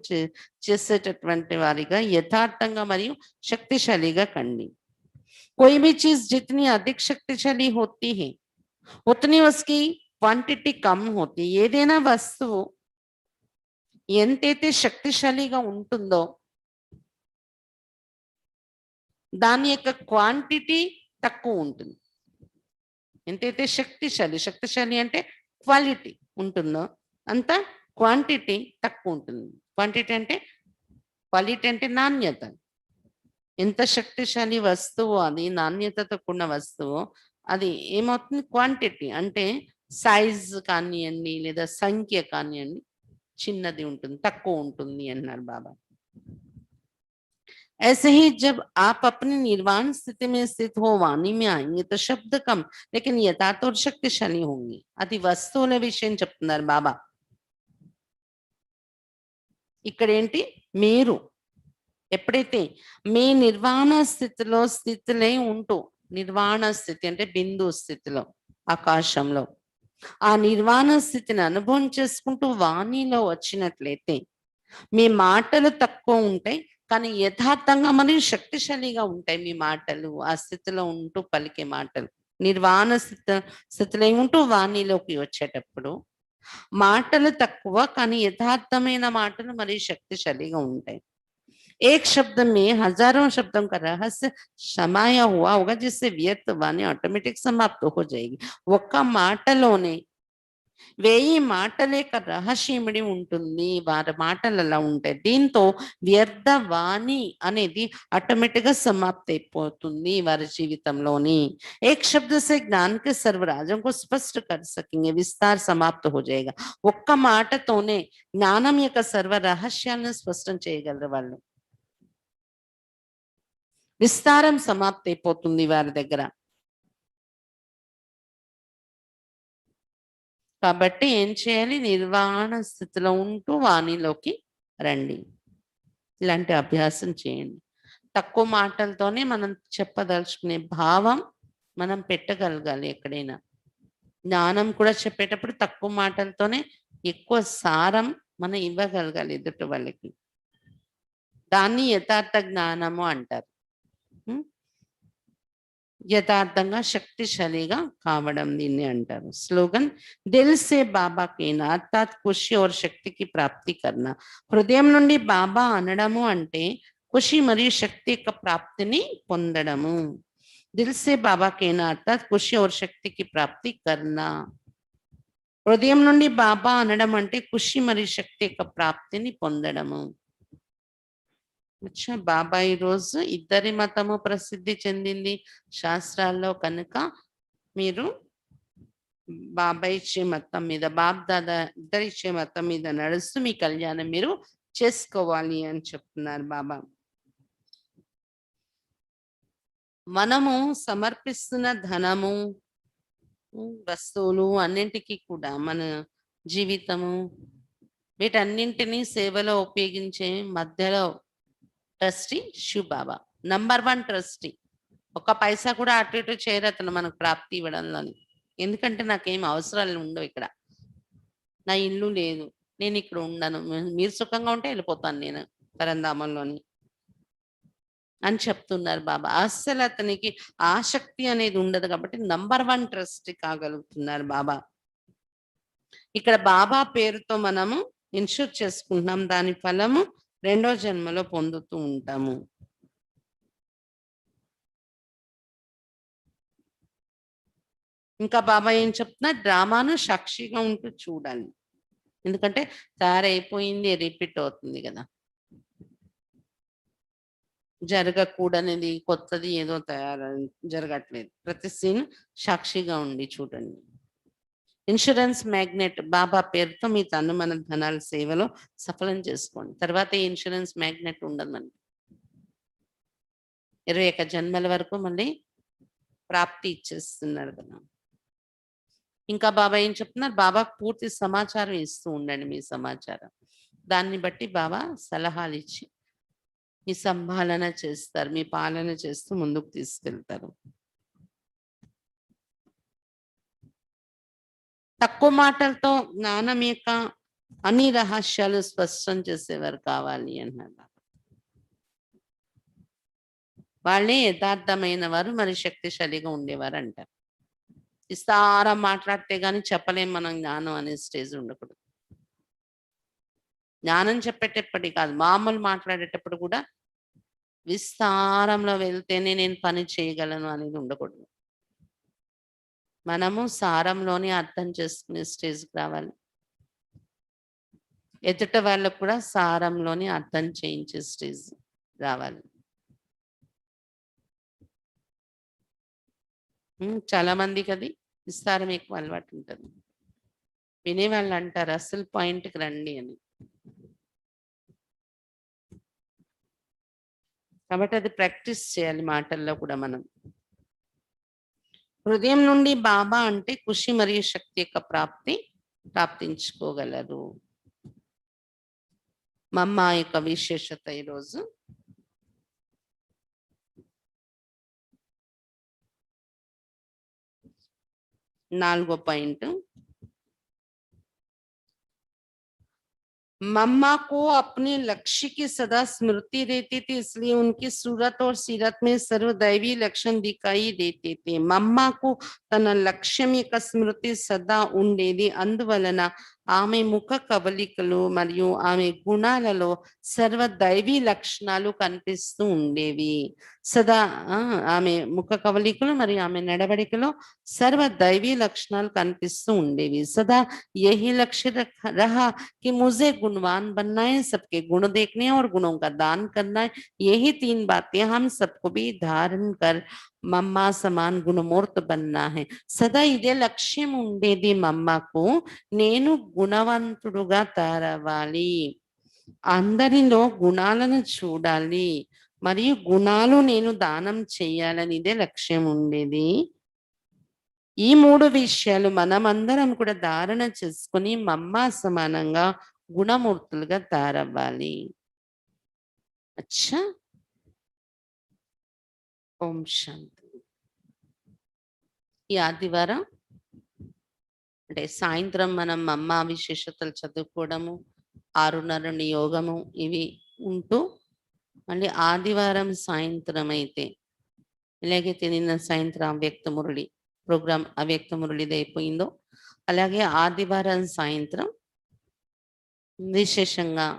చేసేటటువంటి వారిగా యథార్థంగా మరియు శక్తిశాలిగా కండి. कोई भी चीज जितनी अधिक शक्तिशाली होती है उतनी उसकी क्वांटिटी कम होती है. ఏదైనా వస్తువు ఎంతైతే శక్తిశాలిగా ఉంటుందో దాని యొక్క క్వాంటిటీ తక్కువ ఉంటుంది. ఎంతైతే శక్తిశాలి అంటే క్వాలిటీ ఉంటుందో అంత క్వాంటిటీ తక్కువ ఉంటుంది. క్వాంటిటీ అంటే క్వాలిటీ అంటే నాణ్యత. ఎంత శక్తిశాలి వస్తువు అది నాణ్యతతో కూడిన వస్తువు అది ఏమవుతుంది, క్వాంటిటీ అంటే సైజ్ కానివ్వండి లేదా సంఖ్య కానివ్వండి చిన్నది ఉంటుంది, తక్కువ ఉంటుంది అన్నారు బాబా. ऐसे ही जब आप अपनी निर्वाण स्थिति में स्थित हो वाणी में आएंगे तो शब्द कम लेकिन యథార్థ और శక్తిశాలి होंगी. అది వస్తువుల విషయం చెప్తున్నారు బాబా. ఇక్కడ ఏంటి, మీరు ఎప్పుడైతే మీ నిర్వాణ స్థితిలో స్థితిలై ఉంటూ, నిర్వాణ స్థితి అంటే బిందు స్థితిలో ఆకాశంలో ఆ నిర్వాణ స్థితిని అనుభవం చేసుకుంటూ వాణిలో వచ్చినట్లయితే మీ మాటలు తక్కువ ఉంటాయి కానీ యథార్థంగా మరియు శక్తిశాలిగా ఉంటాయి మీ మాటలు. ఆ స్థితిలో ఉంటూ పలికే మాటలు నిర్వాణ స్థితిలో ఉంటూ వాణిలోకి వచ్చేటప్పుడు మాటలు తక్కువ కానీ యథార్థమైన మాటలు మరియు శక్తిశాలిగా ఉంటాయి. एक शब्द में हजारों शब्दों का रहस्य समाया हुआ होगा जिससे व्यर्थ वाणी ऑटोमेटिक समाप्त हो जाएगी. ఒక్క మాటలోనే 1000 మాటల యొక్క రహస్యమిడి ఉంటుంది. వారి మాటలు అలా ఉంటాయి. దీంతో వ్యర్థ వాణి అనేది ఆటోమేటిక్ గా సమాప్తి అయిపోతుంది వారి జీవితంలోని. एक शब्द से ज्ञान के सर्व राजों को स्पष्ट कर सकेंगे. विस्तार समाप्त हो जाएगा. ఒక్క మాటతోనే జ్ఞానం యొక్క సర్వ రహస్యాలను స్పష్టం చేయగలరు వాళ్ళు. విస్తారం సమాప్తి అయిపోతుంది వారి దగ్గర. కాబట్టి ఏం చేయాలి, నిర్వాణ స్థితిలో ఉంటూ వాణిలోకి రండి. ఇలాంటి అభ్యాసం చేయండి. తక్కువ మాటలతోనే మనం చెప్పదలుచుకునే భావం మనం పెట్టగలగాలి. ఎక్కడైనా జ్ఞానం కూడా చెప్పేటప్పుడు తక్కువ మాటలతోనే ఎక్కువ సారం మనం ఇవ్వగలగాలి ఎదుటి వాళ్ళకి. దాన్ని యథార్థ జ్ఞానము అంటారు. యథార్థంగా శక్తిశాలిగా కావడం దీన్ని అంటారు. స్లోగన్ దిల్ సే బాబా కేనా అర్థాత్ ఖుషి और శక్తికి ప్రాప్తి కర్ణ. హృదయం నుండి బాబా అనడము అంటే ఖుషి మరియు శక్తి యొక్క ప్రాప్తిని పొందడము. దిల్ సే బాబా కేనా అర్థాత్ ఖుషి और శక్తికి ప్రాప్తి కర్ణ. హృదయం నుండి బాబా అనడం అంటే ఖుషి మరియు శక్తి యొక్క ప్రాప్తిని పొందడము. అచ్చా, బాబా ఈ రోజు ఇద్దరి మతము ప్రసిద్ధి చెందింది శాస్త్రాల్లో కనుక మీరు బాబా ఇచ్చే మతం మీద, బాబ్ దాదా ఇద్దరు ఇచ్చే మతం మీద నడుస్తూ మీ కళ్యాణం మీరు చేసుకోవాలి అని చెప్తున్నారు బాబా. మనము సమర్పిస్తున్న ధనము, వస్తువులు అన్నింటికి కూడా మన జీవితము వీటన్నింటినీ సేవలో ఉపయోగించే మధ్యలో trustee Shiv Baba. Number 1 trustee. ఒక్క పైసా కూడా అటు ఇటు చేరతను మనకు ప్రాప్తి ఇవ్వడంలోని. ఎందుకంటే నాకేం అవసరాలు ఉండవు ఇక్కడ. నా ఇల్లు లేదు, నేను ఇక్కడ ఉండను, మీరు సుఖంగా ఉంటే వెళ్ళిపోతాను నేను పరంధామంలోని అని చెప్తున్నారు బాబా. అస్సలు అతనికి ఆసక్తి అనేది ఉండదు కాబట్టి నంబర్ 1 ట్రస్టీ కాగలుగుతున్నారు బాబా. ఇక్కడ బాబా పేరుతో మనము ఇన్షూర్ చేసుకుంటున్నాం. దాని ఫలము 2వ జన్మలో పొందుతూ ఉంటాము. ఇంకా బాబా ఏం చెప్తున్నా, డ్రామాను సాక్షిగా ఉంటూ చూడాలి. ఎందుకంటే తయారైపోయింది రిపీట్ అవుతుంది కదా. జరగకూడనిది కొత్తది ఏదో జరగట్లేదు. ప్రతి సీన్ సాక్షిగా ఉండి చూడండి. ఇన్సూరెన్స్ మ్యాగ్నెట్ బాబా పేరుతో మీ తను మన ధనాల సేవలో సఫలం చేసుకోండి. తర్వాత ఈ ఇన్సూరెన్స్ మ్యాగ్నెట్ ఉండదు మనకి. 21 జన్మల వరకు మళ్ళీ ప్రాప్తి ఇచ్చేస్తున్నారు కదా. ఇంకా బాబా ఏం చెప్తున్నారు, బాబా పూర్తి సమాచారం ఇస్తూ ఉండండి. మీ సమాచారం దాన్ని బట్టి బాబా సలహాలు ఇచ్చి మీ సంభాలన చేస్తారు, మీ పాలన చేస్తూ ముందుకు తీసుకెళ్తారు. తక్కువ మాటలతో జ్ఞానం యొక్క అన్ని రహస్యాలు స్పష్టం చేసేవారు కావాలి అన్నారు. వాళ్ళే యథార్థమైన వారు మరి శక్తిశాలిగా ఉండేవారు అంటారు. విస్తారం మాట్లాడితే గాని చెప్పలేం మనం జ్ఞానం అనే స్టేజ్ ఉండకూడదు. జ్ఞానం చెప్పేటప్పటి కాదు, మామూలు మాట్లాడేటప్పుడు కూడా విస్తారంలో వెళ్తేనే నేను పని చేయగలను అనేది ఉండకూడదు. మనము సారంలోనే అర్థం చేసుకునే స్టేజ్కి రావాలి. ఎదుట వాళ్ళకు కూడా సారంలోనే అర్థం చేయించే స్టేజ్ రావాలి. చాలా మందికి అది విస్తారం ఎక్కువ అలవాటు ఉంటుంది. వినేవాళ్ళు అంటారు అసలు పాయింట్కి రండి అని. కాబట్టి అది ప్రాక్టీస్ చేయాలి మాటల్లో కూడా మనం. హృదయం నుండి బాబా అంటే ఖుషి మరియు శక్తి యొక్క ప్రాప్తించుకోగలరు. మా అమ్మ యొక్క విశేషత ఈరోజు 4వ పాయింట్. मम्मा को अपने लक्ष्य की सदा स्मृति रहती थी, इसलिए उनकी सूरत और सीरत में सर्वदैवी लक्षण दिखाई देते थे. మమ్మకు తన లక్ష్యం యొక్క స్మృతి సదా ఉండేది. అందువలన ఆమె ముఖ కవలికలు మరియు ఆమె గుణాలలో సర్వదైవీ లక్షణాలు కనిపిస్తూ ఉండేవి. సదా ఆమె ముఖ కవలికలు మరియు ఆమె నడవడికలో సర్వదైవీ లక్షణాలు కనిపిస్తూ ఉండేవి. సదా यही लक्ष्य रहा कि मुझे गुणवान बनना है, सबके गुण देखने और गुणों का दान करना है. यही 3 बातें हम सबको भी धारण कर మమ్మా సమాన్ గుణమూర్తి బన్నా హై. సదా ఇదే లక్ష్యం ఉండేది మమ్మకు, నేను గుణవంతుడుగా తయారవ్వాలి, అందరిలో గుణాలను చూడాలి మరియు గుణాలు నేను దానం చేయాలని ఇదే లక్ష్యం ఉండేది. ఈ 3 విషయాలు మనమందరం కూడా ధారణ చేసుకుని మమ్మా సమానంగా గుణమూర్తులుగా తయారవ్వాలి. అచ్చా, ఓం శాంతి. ఈ ఆదివారం అంటే సాయంత్రం మనం మమ్మా విశేషతలు చదువుకోవడము, 6:30 నుండి యోగము ఇవి ఉంటూ, మళ్ళీ ఆదివారం సాయంత్రం అయితే ఎలాగైతే నిన్న సాయంత్రం అవ్యక్త మురళి ప్రోగ్రామ్ అవ్యక్త మురళిది అయిపోయిందో, అలాగే ఆదివారం సాయంత్రం విశేషంగా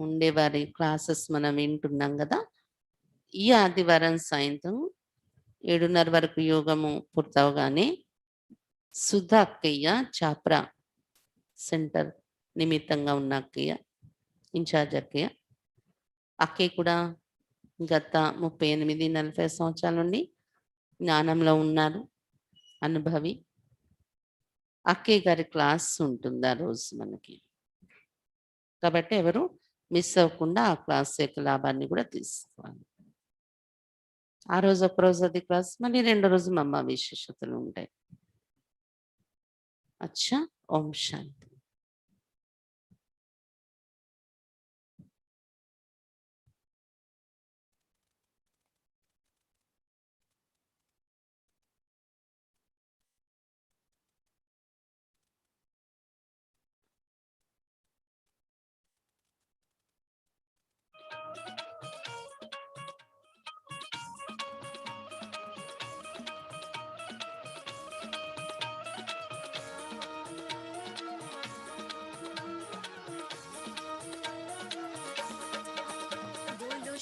ఉండేవారి క్లాసెస్ మనం వింటున్నాం కదా. ఈ ఆదివారం సాయంత్రం 7:30 వరకు యోగము పూర్తవగానే సుధా అక్కయ్య చాప్రా సెంటర్ నిమిత్తంగా ఉన్న అక్కయ్య, ఇన్ఛార్జ్ అక్కయ్య కూడా గత 38-40 సంవత్సరాల నుండి జ్ఞానంలో ఉన్నారు, అనుభవి. అక్కయ్య గారి క్లాస్ ఉంటుంది ఆ రోజు మనకి. కాబట్టి ఎవరు మిస్ అవ్వకుండా ఆ క్లాస్ యొక్క లాభాన్ని కూడా తీసుకోవాలి. ఆ రోజు ఒకరోజు అది క్లాస్, మళ్ళీ 2వ రోజు మమ్మ విశేషతలు ఉంటాయి. అచ్చా, ఓం శాంతి.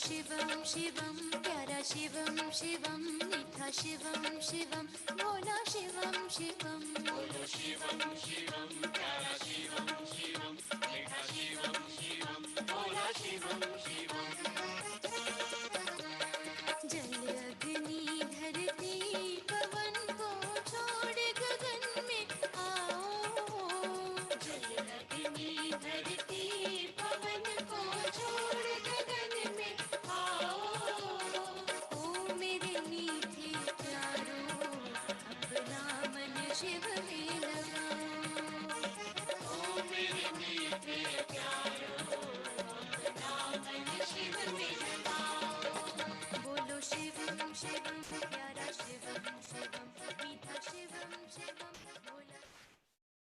शिवम शिवम प्यारा शिवम शिवम मीठा शिवम शिवम भोला शिवम शिवम बोलो शिवम शिवम